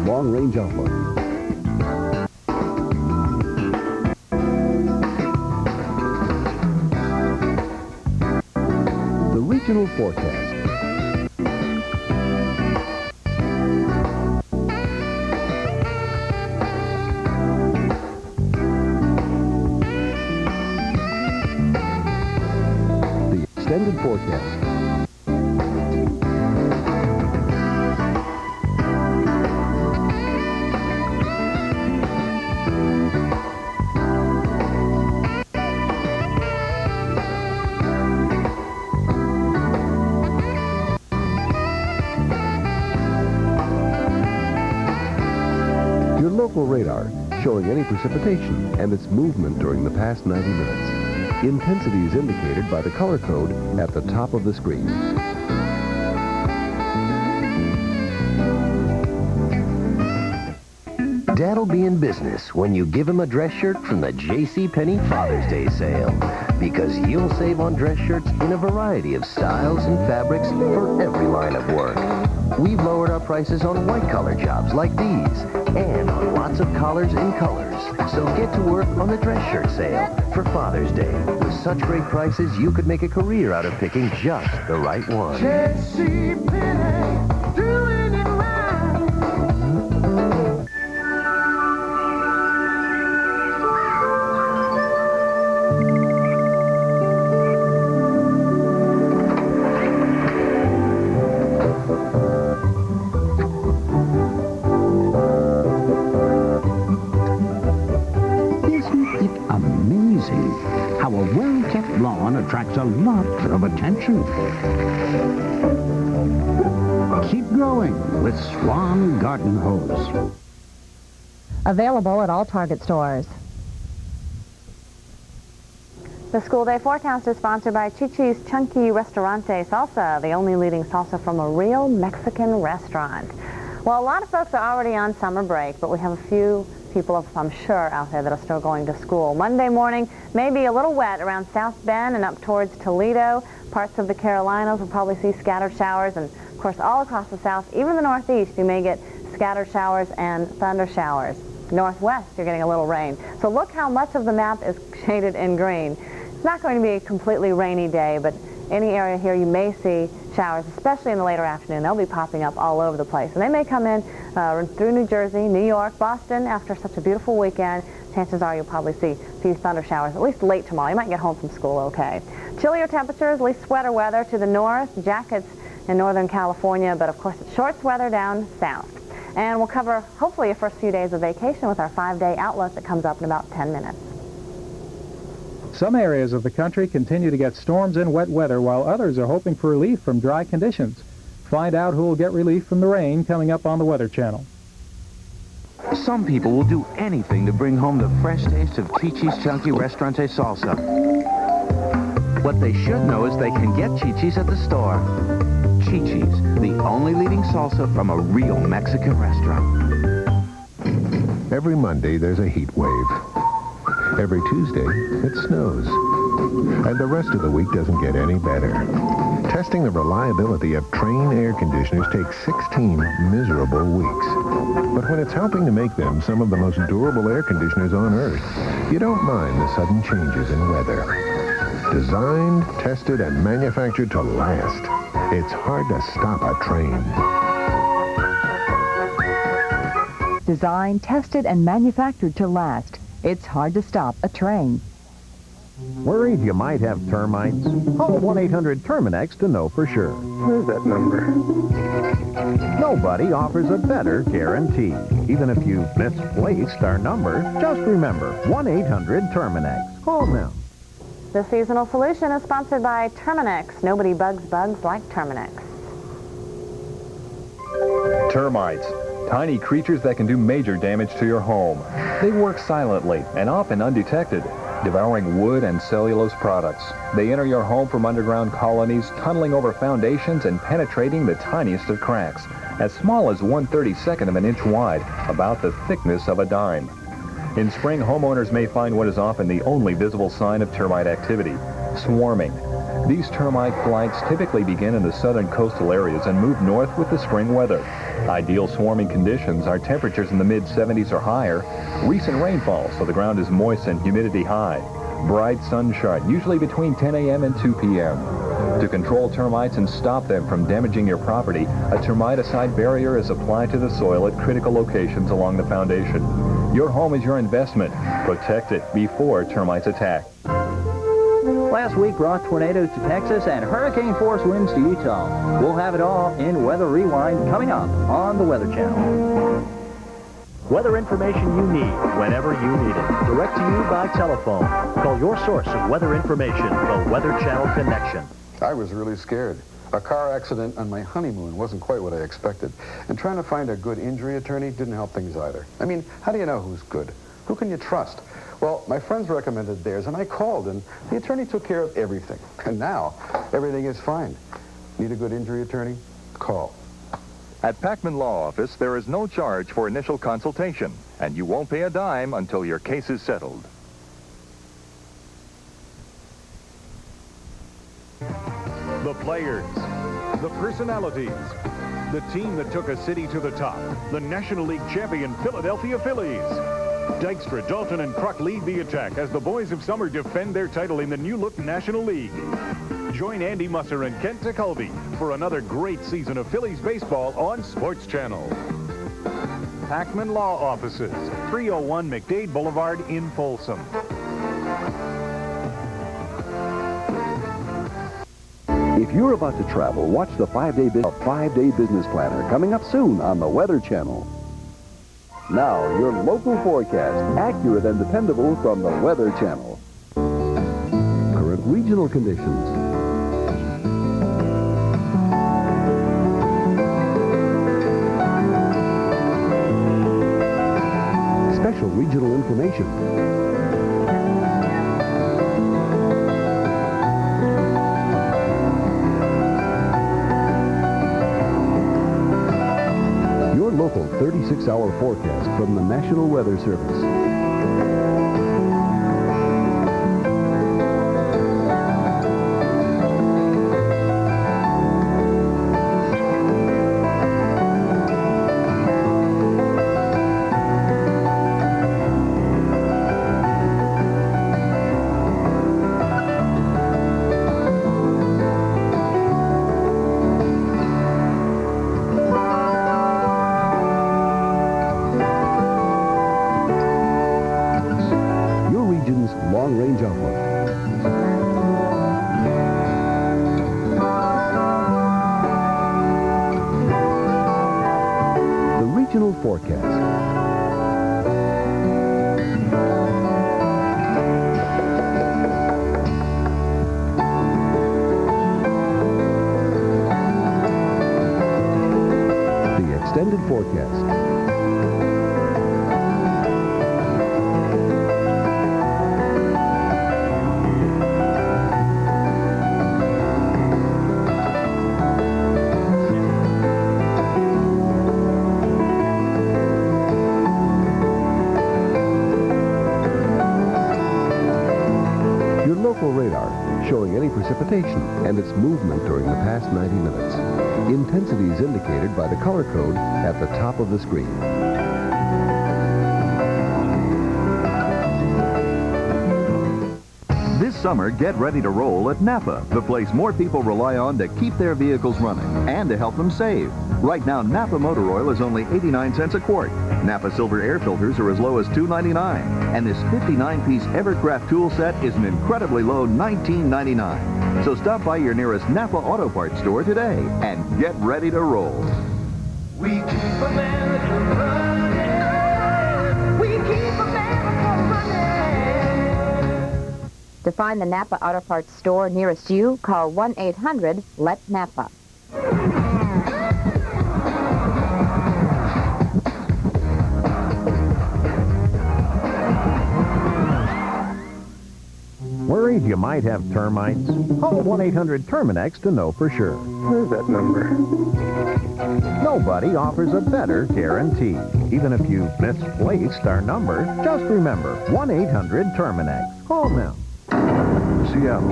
long-range outlook. The regional forecast. Extended forecast. Your local radar showing any precipitation and its movement during the past 90 minutes. Intensity is indicated by the color code at the top of the screen. Dad'll be in business when you give him a dress shirt from the JCPenney Father's Day sale. Because you'll save on dress shirts in a variety of styles and fabrics for every line of work. We've lowered our prices on white collar jobs like these and on lots of collars and colors. So get to work on the dress shirt sale for Father's Day. With such great prices, you could make a career out of picking just the right one. JCPenney, doing it right. How a well-kept lawn attracts a lot of attention. Keep growing with Swan Garden Hose. Available at all Target stores. The school day forecast is sponsored by Chi-Chi's Chunky Restaurante Salsa, the only leading salsa from a real Mexican restaurant. Well, a lot of folks are already on summer break, but we have a few people, I'm sure, out there that are still going to school. Monday morning may be a little wet around South Bend and up towards Toledo. Parts of the Carolinas will probably see scattered showers, and of course all across the south, even the northeast, you may get scattered showers and thunder showers. Northwest, you're getting a little rain. So look how much of the map is shaded in green. It's not going to be a completely rainy day, but any area here you may see showers, especially in the later afternoon. They'll be popping up all over the place. And they may come in through New Jersey, New York, Boston after such a beautiful weekend. Chances are you'll probably see a few thunder showers, at least late tomorrow. You might get home from school okay. Chillier temperatures, at least sweater weather to the north, jackets in Northern California, but of course it's shorts weather down south. And we'll cover, hopefully, your first few days of vacation with our 5-day outlook that comes up in about 10 minutes. Some areas of the country continue to get storms and wet weather, while others are hoping for relief from dry conditions. Find out who will get relief from the rain coming up on the Weather Channel. Some people will do anything to bring home the fresh taste of Chi-Chi's Chunky Restaurante Salsa. What they should know is they can get Chi-Chi's at the store. Chi-Chi's, the only leading salsa from a real Mexican restaurant. Every Monday, there's a heat wave. Every Tuesday, it snows. And the rest of the week doesn't get any better. Testing the reliability of Trane air conditioners takes 16 miserable weeks. But when it's helping to make them some of the most durable air conditioners on Earth, you don't mind the sudden changes in weather. Designed, tested, and manufactured to last, it's hard to stop a Trane. Designed, tested, and manufactured to last. It's hard to stop a Trane. Worried you might have termites? Call 1-800-TERMINEX to know for sure. Where's that number? Nobody offers a better guarantee. Even if you've misplaced our number, just remember 1-800-TERMINEX. Call now. The seasonal solution is sponsored by Terminex. Nobody bugs bugs like Terminex. Termites. Tiny creatures that can do major damage to your home. They work silently and often undetected, devouring wood and cellulose products. They enter your home from underground colonies, tunneling over foundations and penetrating the tiniest of cracks, as small as 1/32 of an inch wide, about the thickness of a dime. In spring, homeowners may find what is often the only visible sign of termite activity: swarming. These termite flights typically begin in the southern coastal areas and move north with the spring weather. Ideal swarming conditions are temperatures in the mid-70s or higher, recent rainfall so the ground is moist and humidity high, bright sunshine, usually between 10 a.m. and 2 p.m. To control termites and stop them from damaging your property, a termiticide barrier is applied to the soil at critical locations along the foundation. Your home is your investment. Protect it before termites attack. Last week brought tornadoes to Texas and hurricane-force winds to Utah. We'll have it all in Weather Rewind coming up on the Weather Channel. Weather information you need whenever you need it. Direct to you by telephone. Call your source of weather information, the Weather Channel Connection. I was really scared. A car accident on my honeymoon wasn't quite what I expected. And trying to find a good injury attorney didn't help things either. I mean, how do you know who's good? Who can you trust? Well, my friends recommended theirs, and I called, and the attorney took care of everything. And now, everything is fine. Need a good injury attorney? Call. At Packman Law Office, there is no charge for initial consultation, and you won't pay a dime until your case is settled. The players, the personalities, the team that took a city to the top, the National League champion Philadelphia Phillies. Dykstra, Dalton, and Kruk lead the attack as the boys of summer defend their title in the new-look National League. Join Andy Musser and Kent Tekulve for another great season of Phillies baseball on Sports Channel. Packman Law Offices, 301 McDade Boulevard in Folsom. If you're about to travel, watch the 5-day business planner coming up soon on the Weather Channel. Now, your local forecast, accurate and dependable from the Weather Channel. Current regional conditions. Special regional information. Local 36-hour forecast from the National Weather Service. Long-range outlook. The regional forecast. The extended forecast. Local radar showing any precipitation and its movement during the past 90 minutes. Intensity is indicated by the color code at the top of the screen. This summer, get ready to roll at Napa, the place more people rely on to keep their vehicles running and to help them save. Right now, Napa motor oil is only 89 cents a quart. Napa Silver air filters are as low as $2.99. And this 59-piece Evercraft tool set is an incredibly low $19.99. So stop by your nearest Napa Auto Parts store today and get ready to roll. We keep America running. We keep America running. To find the Napa Auto Parts store nearest you, call 1-800-LET-NAPA. Worried you might have termites? Call 1-800-TERMINEX to know for sure. Where's that number? Nobody offers a better guarantee. Even if you misplaced our number, just remember 1-800-TERMINEX. Call now. Seattle,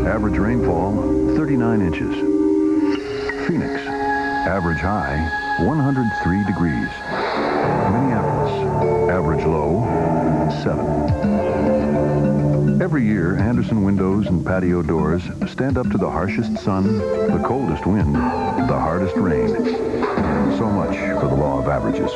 average rainfall 39 inches. Phoenix, average high 103 degrees. Minneapolis, average low, 7. Every year, Anderson windows and patio doors stand up to the harshest sun, the coldest wind, the hardest rain. So much for the law of averages.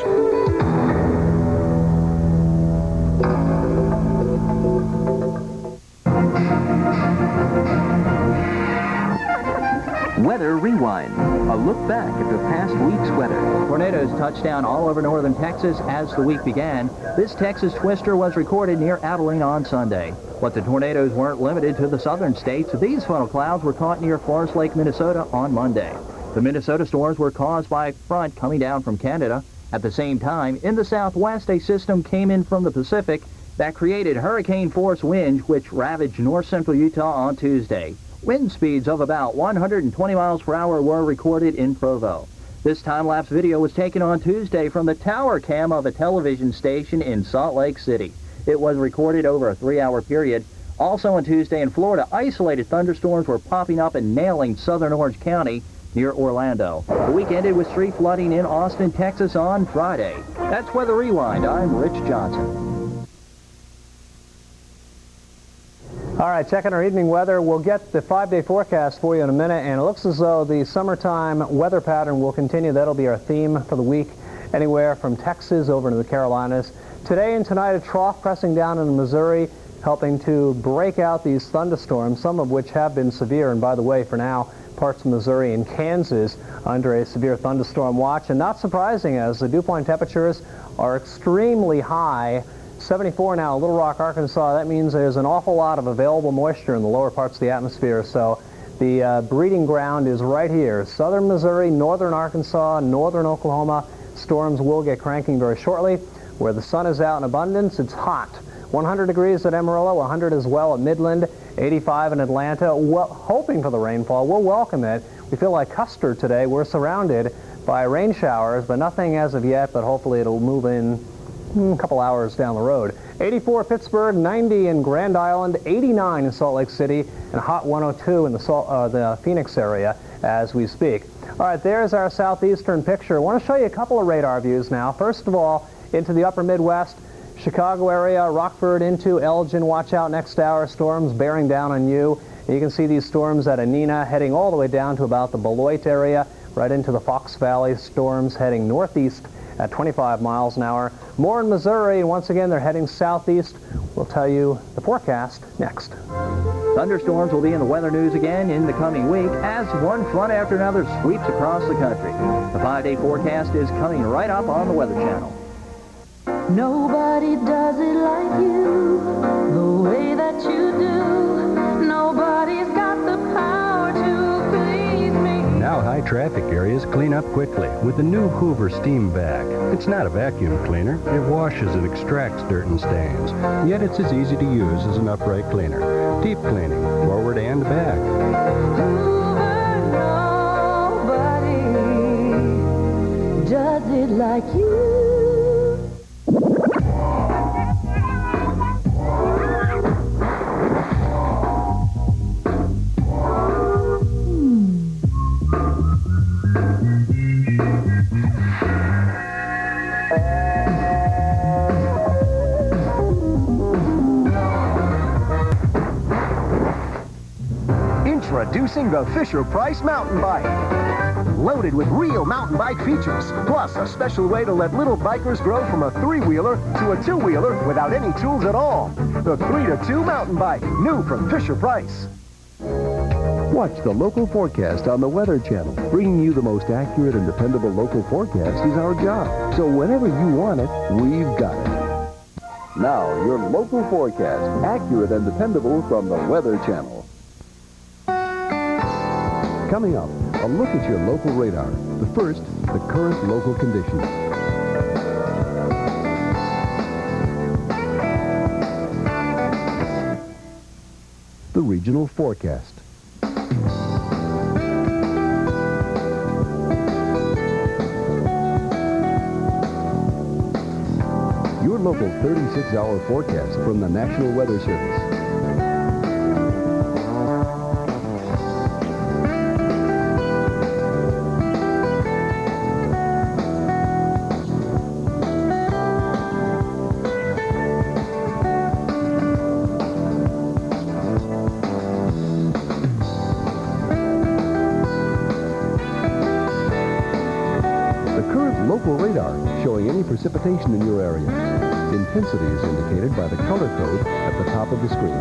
Weather Rewind, a look back at the past week's weather. Tornadoes touched down all over northern Texas as the week began. This Texas twister was recorded near Abilene on Sunday. But the tornadoes weren't limited to the southern states. These funnel clouds were caught near Forest Lake, Minnesota on Monday. The Minnesota storms were caused by a front coming down from Canada. At the same time, in the southwest, a system came in from the Pacific that created hurricane-force winds which ravaged north central Utah on Tuesday. Wind speeds of about 120 miles per hour were recorded in Provo. This time-lapse video was taken on Tuesday from the tower cam of a television station in Salt Lake City. It was recorded over a 3-hour period. Also on Tuesday in Florida, isolated thunderstorms were popping up and nailing southern Orange County near Orlando. The week ended with street flooding in Austin, Texas on Friday. That's Weather Rewind. I'm Rich Johnson. All right, checking our evening weather. We'll get the 5-day forecast for you in a minute, and it looks as though the summertime weather pattern will continue. That'll be our theme for the week, anywhere from Texas over to the Carolinas. Today and tonight, a trough pressing down in Missouri, helping to break out these thunderstorms, some of which have been severe. And by the way, for now, parts of Missouri and Kansas under a severe thunderstorm watch. And not surprising, as the dew point temperatures are extremely high. 74 now, Little Rock, Arkansas. That means there's an awful lot of available moisture in the lower parts of the atmosphere. So the breeding ground is right here. Southern Missouri, northern Arkansas, northern Oklahoma. Storms will get cranking very shortly. Where the sun is out in abundance, it's hot. 100 degrees at Amarillo, 100 as well at Midland, 85 in Atlanta. Well, hoping for the rainfall. We'll welcome it. We feel like Custer today. We're surrounded by rain showers, but nothing as of yet, but hopefully it'll move in a couple hours down the road. 84 Pittsburgh, 90 in Grand Island, 89 in Salt Lake City, and a hot 102 in the Phoenix area as we speak. All right, there's our southeastern picture. I want to show you a couple of radar views now. First of all, into the upper Midwest, Chicago area, Rockford into Elgin. Watch out next hour, storms bearing down on you. You can see these storms at Anina heading all the way down to about the Beloit area, right into the Fox Valley. Storms heading northeast at 25 miles an hour. More in Missouri, and once again, they're heading southeast. We'll tell you the forecast next. Thunderstorms will be in the weather news again in the coming week as one front after another sweeps across the country. The 5-day forecast is coming right up on the Weather Channel. Nobody does it like you, the way that you do. Nobody's got the power to please me. Now high-traffic areas clean up quickly with the new Hoover Steam Vac. It's not a vacuum cleaner. It washes and extracts dirt and stains. Yet it's as easy to use as an upright cleaner. Deep cleaning, forward and back. Hoover, nobody does it like you. Introducing the Fisher-Price Mountain Bike. Loaded with real mountain bike features, plus a special way to let little bikers grow from a 3-wheeler to a 2-wheeler without any tools at all. The 3-to-2 mountain bike, new from Fisher-Price. Watch the local forecast on the Weather Channel. Bringing you the most accurate and dependable local forecast is our job. So whenever you want it, we've got it. Now, your local forecast, accurate and dependable from the Weather Channel. Coming up, a look at your local radar. But first, the current local conditions. The regional forecast. Your local 36-hour forecast from the National Weather Service. precipitation in your area. Intensity is indicated by the color code at the top of the screen.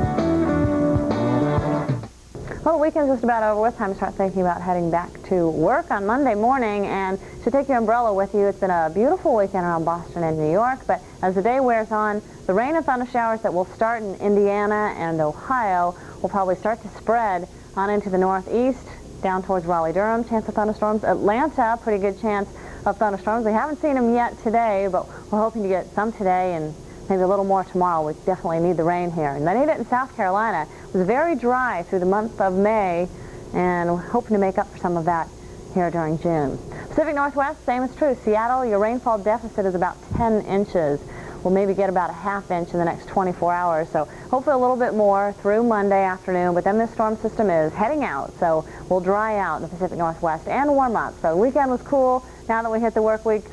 Well, the weekend's just about over with. Time to start thinking about heading back to work on Monday morning, and you should take your umbrella with you. It's been a beautiful weekend around Boston and New York, but as the day wears on, the rain and thunder showers that will start in Indiana and Ohio will probably start to spread on into the northeast, down towards Raleigh-Durham. Chance of thunderstorms. Atlanta, pretty good chance of thunderstorms. We haven't seen them yet today, but we're hoping to get some today and maybe a little more tomorrow. We definitely need the rain here. And I need it in South Carolina. It was very dry through the month of May, and we're hoping to make up for some of that here during June. Pacific Northwest, same is true. Seattle, your rainfall deficit is about 10 inches. We'll maybe get about a ½ inch in the next 24 hours, so hopefully a little bit more through Monday afternoon, but then this storm system is heading out, so we'll dry out in the Pacific Northwest and warm up. So the weekend was cool. Now that we hit the work week,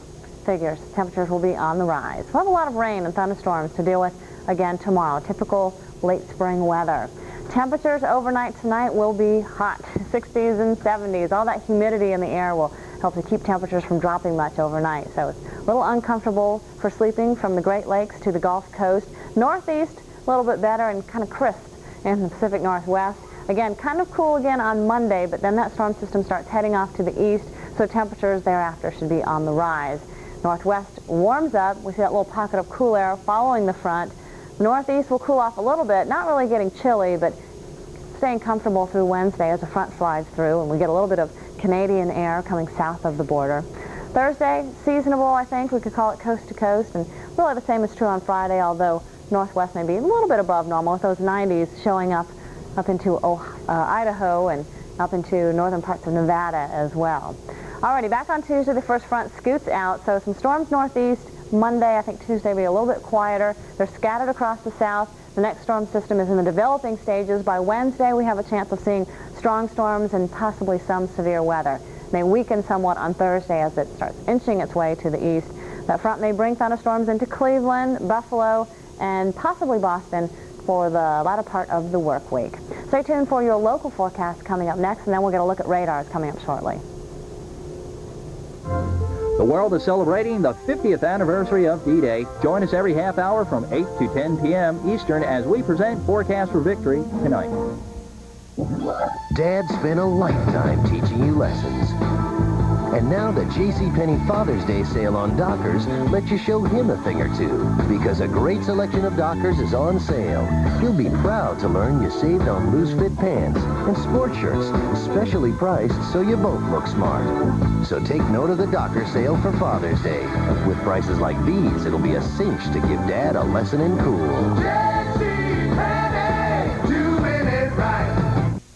figures temperatures will be on the rise. We'll have a lot of rain and thunderstorms to deal with again tomorrow. Typical late spring weather. Temperatures overnight tonight will be hot, 60s and 70s. All that humidity in the air will help to keep temperatures from dropping much overnight. So it's a little uncomfortable for sleeping from the Great Lakes to the Gulf Coast. Northeast, a little bit better and kind of crisp in the Pacific Northwest. Again, kind of cool again on Monday, but then that storm system starts heading off to the east, so temperatures thereafter should be on the rise. Northwest warms up. We see that little pocket of cool air following the front. Northeast will cool off a little bit, not really getting chilly, but staying comfortable through Wednesday as the front slides through, and we get a little bit of Canadian air coming south of the border. Thursday, seasonable, I think. We could call it coast to coast, and really the same is true on Friday, although Northwest may be a little bit above normal with those 90s showing up into Idaho and up into northern parts of Nevada as well. Alrighty, back on Tuesday, the first front scoots out, so some storms northeast. Monday, I think Tuesday will be a little bit quieter. They're scattered across the south. The next storm system is in the developing stages. By Wednesday, we have a chance of seeing strong storms and possibly some severe weather. It may weaken somewhat on Thursday as it starts inching its way to the east. That front may bring thunderstorms into Cleveland, Buffalo, and possibly Boston for the latter part of the work week. Stay tuned for your local forecast coming up next, and then we'll get a look at radars coming up shortly. The world is celebrating the 50th anniversary of D-Day. Join us every half hour from 8 to 10 p.m. Eastern as we present Forecast for Victory tonight. Dad spent a lifetime teaching you lessons. And now the JCPenney Father's Day sale on Dockers lets you show him a thing or two. Because a great selection of Dockers is on sale. He'll be proud to learn you saved on loose fit pants and sport shirts, specially priced so you both look smart. So take note of the Docker sale for Father's Day. With prices like these, it'll be a cinch to give Dad a lesson in cool. JCPenney, doing it right.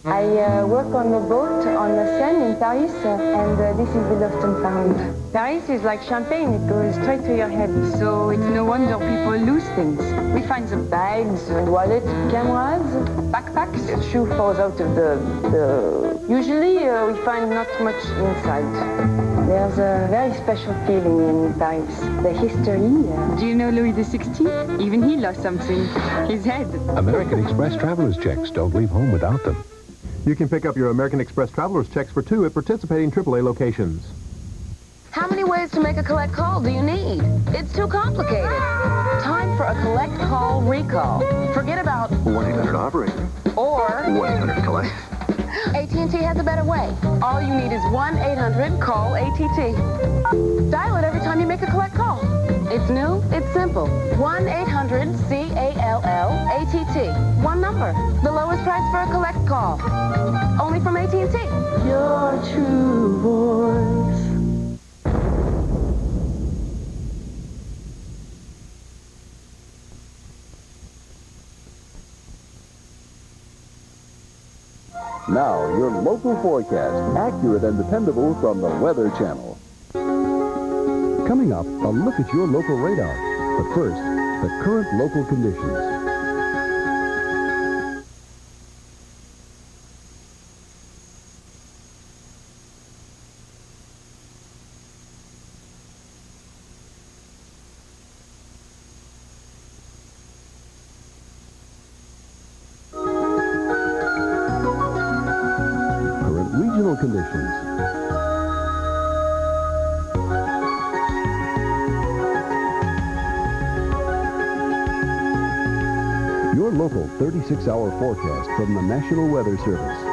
I work on a boat on the Seine in Paris, and this is the Lost and Found. Paris is like champagne, it goes straight to your head. So it's no wonder people lose things. We find the bags, wallets, cameras, backpacks. The shoe falls out of the... Usually we find not much inside. There's a very special feeling in Paris. The history. Do you know Louis XVI? Even he lost something. His head. American Express traveler's checks. Don't leave home without them. You can pick up your American Express traveler's checks for $2 at participating AAA locations. How many ways to make a collect call do you need? It's too complicated. Time for a collect call recall. Forget about 1-800-OPERATOR. or 1-800-COLLECT. AT&T has a better way. All you need is 1-800-CALL-ATT. Dial it every time you make a collect call. It's new, it's simple. 1-800-CALL-ATT. One number. The lowest price for a collect call. Only from AT&T. Your true voice. Now, your local forecast, accurate and dependable from the Weather Channel. Coming up, a look at your local radar. But first, the current local conditions. Regional conditions. local 36-hour forecast from the National Weather Service.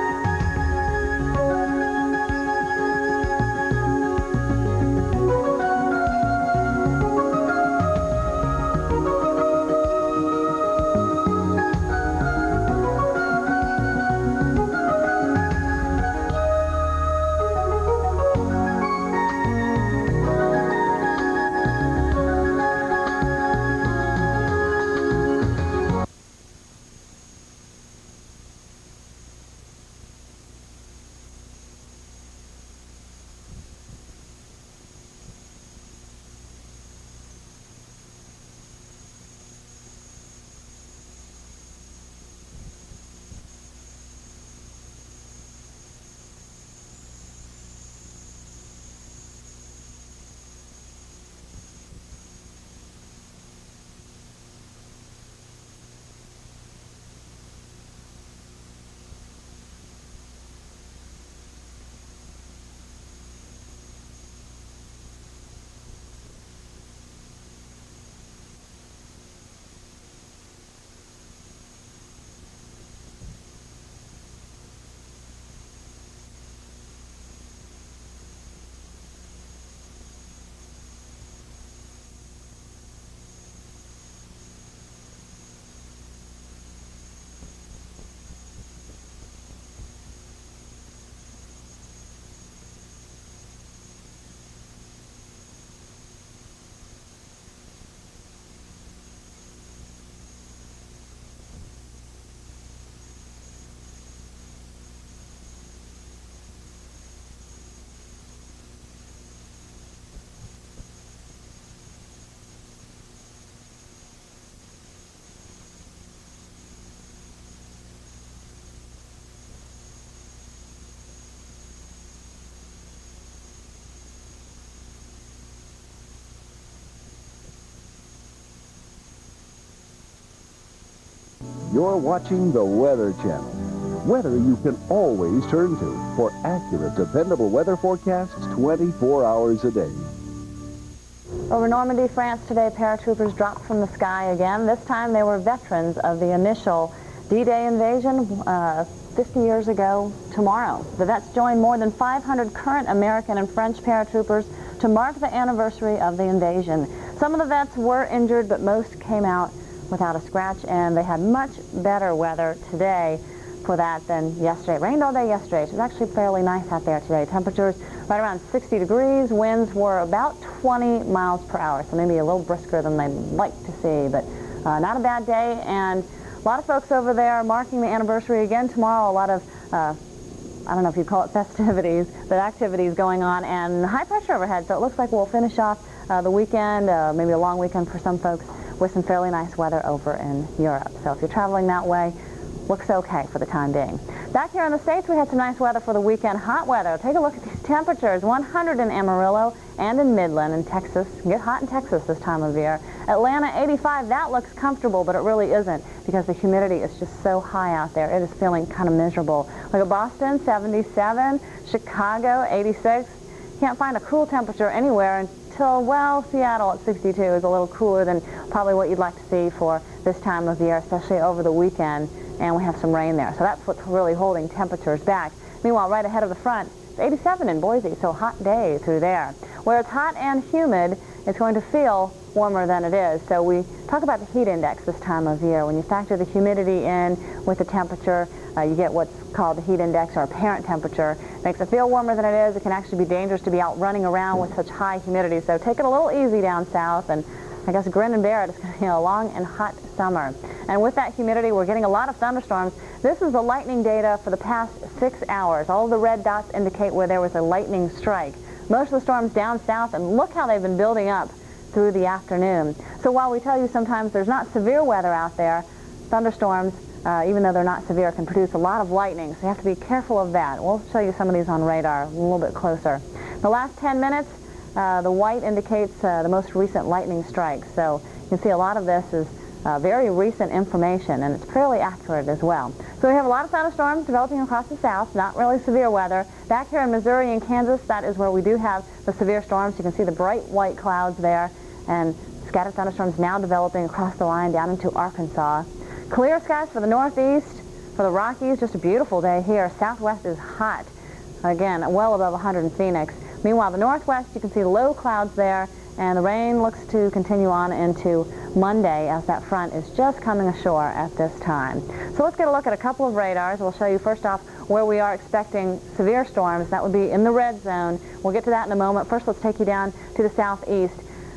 You're watching the Weather Channel. Weather you can always turn to for accurate, dependable weather forecasts 24 hours a day. Over Normandy, France today, paratroopers dropped from the sky again. This time they were veterans of the initial D-Day invasion 50 years ago tomorrow. The vets joined more than 500 current American and French paratroopers to mark the anniversary of the invasion. Some of the vets were injured, but most came out without a scratch, and they had much better weather today for that than yesterday. It rained all day yesterday. It was actually fairly nice out there today. Temperatures right around 60 degrees. Winds were about 20 miles per hour, so maybe a little brisker than they'd like to see, but not a bad day. And a lot of folks over there marking the anniversary again tomorrow. A lot of, I don't know if you'd call it festivities, but activities going on, and high pressure overhead, so it looks like we'll finish off the weekend, maybe a long weekend for some folks, with some fairly nice weather over in Europe. So if you're traveling that way, looks okay for the time being. Back here in the States, we had some nice weather for the weekend. Hot weather. Take a look at these temperatures. 100 in Amarillo and in Midland in Texas. Get hot in Texas this time of year. Atlanta, 85. That looks comfortable, but it really isn't because the humidity is just so high out there. It is feeling kind of miserable. Look at Boston, 77. Chicago, 86. Can't find a cool temperature anywhere until, well, Seattle at 62 is a little cooler than probably what you'd like to see for this time of year, especially over the weekend. And we have some rain there, so that's what's really holding temperatures back. Meanwhile, right ahead of the front, it's 87 in Boise, so hot day through there. Where it's hot and humid, it's going to feel warmer than it is. So we talk about the heat index this time of year. When you factor the humidity in with the temperature, you get what's called the heat index, or apparent temperature. It makes it feel warmer than it is. It can actually be dangerous to be out running around with such high humidity. So take it a little easy down south, and I guess grin and bear it. It's going to be a long and hot summer. And with that humidity, we're getting a lot of thunderstorms. This is the lightning data for the past 6 hours. All of the red dots indicate where there was a lightning strike. Most of the storms down south, and look how they've been building up through the afternoon. So while we tell you sometimes there's not severe weather out there, thunderstorms, even though they're not severe, can produce a lot of lightning. So you have to be careful of that. We'll show you some of these on radar a little bit closer. The last 10 minutes, the white indicates the most recent lightning strike. So you can see a lot of this is very recent information, and it's fairly accurate as well. So we have a lot of thunderstorms developing across the south, not really severe weather. Back here in Missouri and Kansas, that is where we do have the severe storms. You can see the bright white clouds there, and scattered thunderstorms now developing across the line down into Arkansas. Clear skies for the northeast, for the Rockies, just a beautiful day here. Southwest is hot. Again, well above 100 in Phoenix. Meanwhile, the northwest, you can see low clouds there, and the rain looks to continue on into Monday as that front is just coming ashore at this time. So let's get a look at a couple of radars. We'll show you first off where we are expecting severe storms. That would be in the red zone. We'll get to that in a moment. First, let's take you down to the southeast.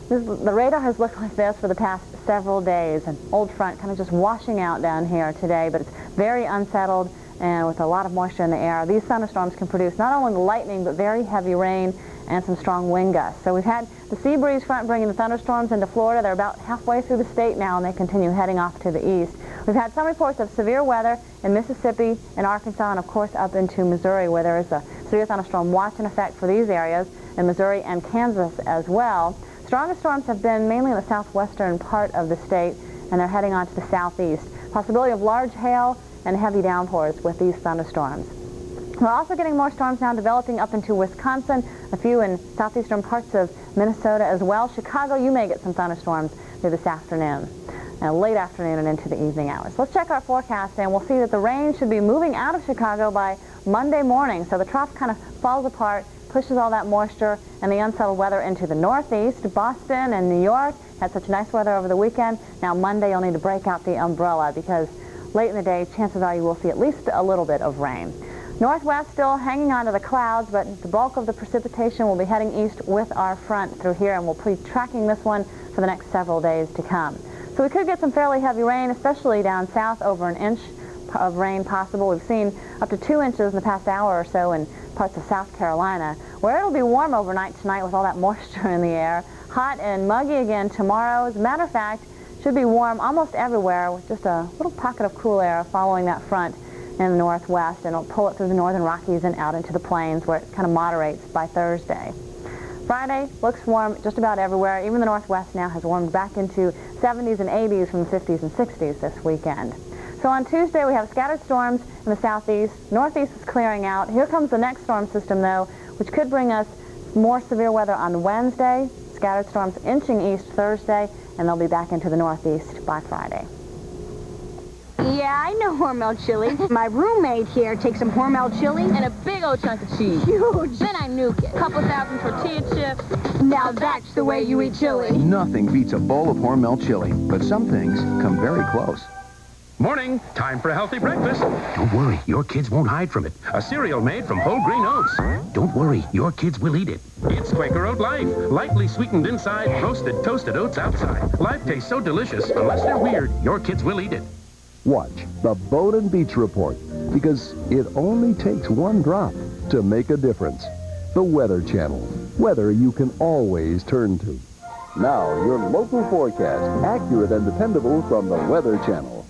The radar has looked like this for the past several days. An old front kind of just washing out down here today, but it's very unsettled and with a lot of moisture in the air. These thunderstorms can produce not only lightning, but very heavy rain and some strong wind gusts. So we've had the sea breeze front bringing the thunderstorms into Florida. They're about halfway through the state now, and they continue heading off to the east. We've had some reports of severe weather in Mississippi and Arkansas, and of course up into Missouri, where there is a severe thunderstorm watch in effect for these areas, in Missouri and Kansas as well. Strongest storms have been mainly in the southwestern part of the state, and they're heading on to the southeast. Possibility of large hail and heavy downpours with these thunderstorms. We're also getting more storms now developing up into Wisconsin, a few in southeastern parts of Minnesota as well. Chicago, you may get some thunderstorms through this afternoon, late afternoon and into the evening hours. Let's check our forecast, and we'll see that the rain should be moving out of Chicago by Monday morning. So the trough kind of falls apart, pushes all that moisture and the unsettled weather into the northeast. Boston and New York had such nice weather over the weekend. Now Monday you'll need to break out the umbrella, because late in the day, chances are you will see at least a little bit of rain. Northwest still hanging on to the clouds, but the bulk of the precipitation will be heading east with our front through here, and we'll be tracking this one for the next several days to come. So we could get some fairly heavy rain, especially down south, over an inch of rain possible. We've seen up to 2 inches in the past hour or so in parts of South Carolina, where it'll be warm overnight tonight with all that moisture in the air. Hot and muggy again tomorrow. As a matter of fact, should be warm almost everywhere with just a little pocket of cool air following that front in the northwest, and it'll pull it through the northern Rockies and out into the plains, where it kind of moderates by Thursday. Friday looks warm just about everywhere. Even the northwest now has warmed back into 70s and 80s from the 50s and 60s this weekend. So on Tuesday we have scattered storms in the southeast. Northeast is clearing out. Here comes the next storm system though, which could bring us more severe weather on Wednesday. Scattered storms inching east Thursday, and they'll be back into the northeast by Friday. Yeah, I know Hormel chili. My roommate here takes some Hormel chili and a big old chunk of cheese. Huge. Then I nuke it. Couple thousand tortilla chips. Now that's the way you eat chili. Nothing beats a bowl of Hormel chili, but some things come very close. Morning. Time for a healthy breakfast. Don't worry, your kids won't hide from it. A cereal made from whole grain oats. Don't worry, your kids will eat it. It's Quaker Oat Life. Lightly sweetened inside, roasted, toasted oats outside. Life tastes so delicious. Unless they're weird, your kids will eat it. Watch the Boat and Beach Report, because it only takes one drop to make a difference. The Weather Channel, weather you can always turn to. Now, your local forecast, accurate and dependable from the Weather Channel.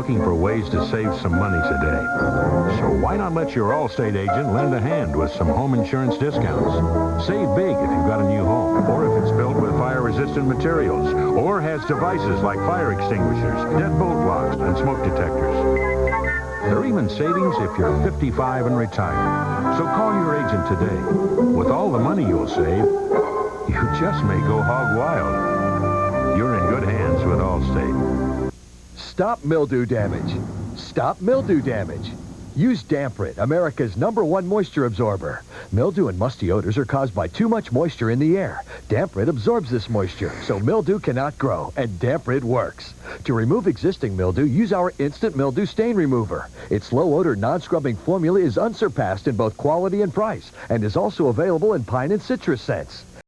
looking for ways to save some money today. So why not let your Allstate agent lend a hand with some home insurance discounts? Save big if you've got a new home, or if it's built with fire-resistant materials, or has devices like fire extinguishers, deadbolt locks, and smoke detectors. There are even savings if you're 55 and retired. So call your agent today. With all the money you'll save, you just may go hog wild. You're in good hands with Allstate. Stop mildew damage. Stop mildew damage. Use Damprit, America's #1 moisture absorber. Mildew and musty odors are caused by too much moisture in the air. Damprit absorbs this moisture, so mildew cannot grow, and Damprit works. To remove existing mildew, use our Instant Mildew Stain Remover. Its low-odor, non-scrubbing formula is unsurpassed in both quality and price, and is also available in pine and citrus scents.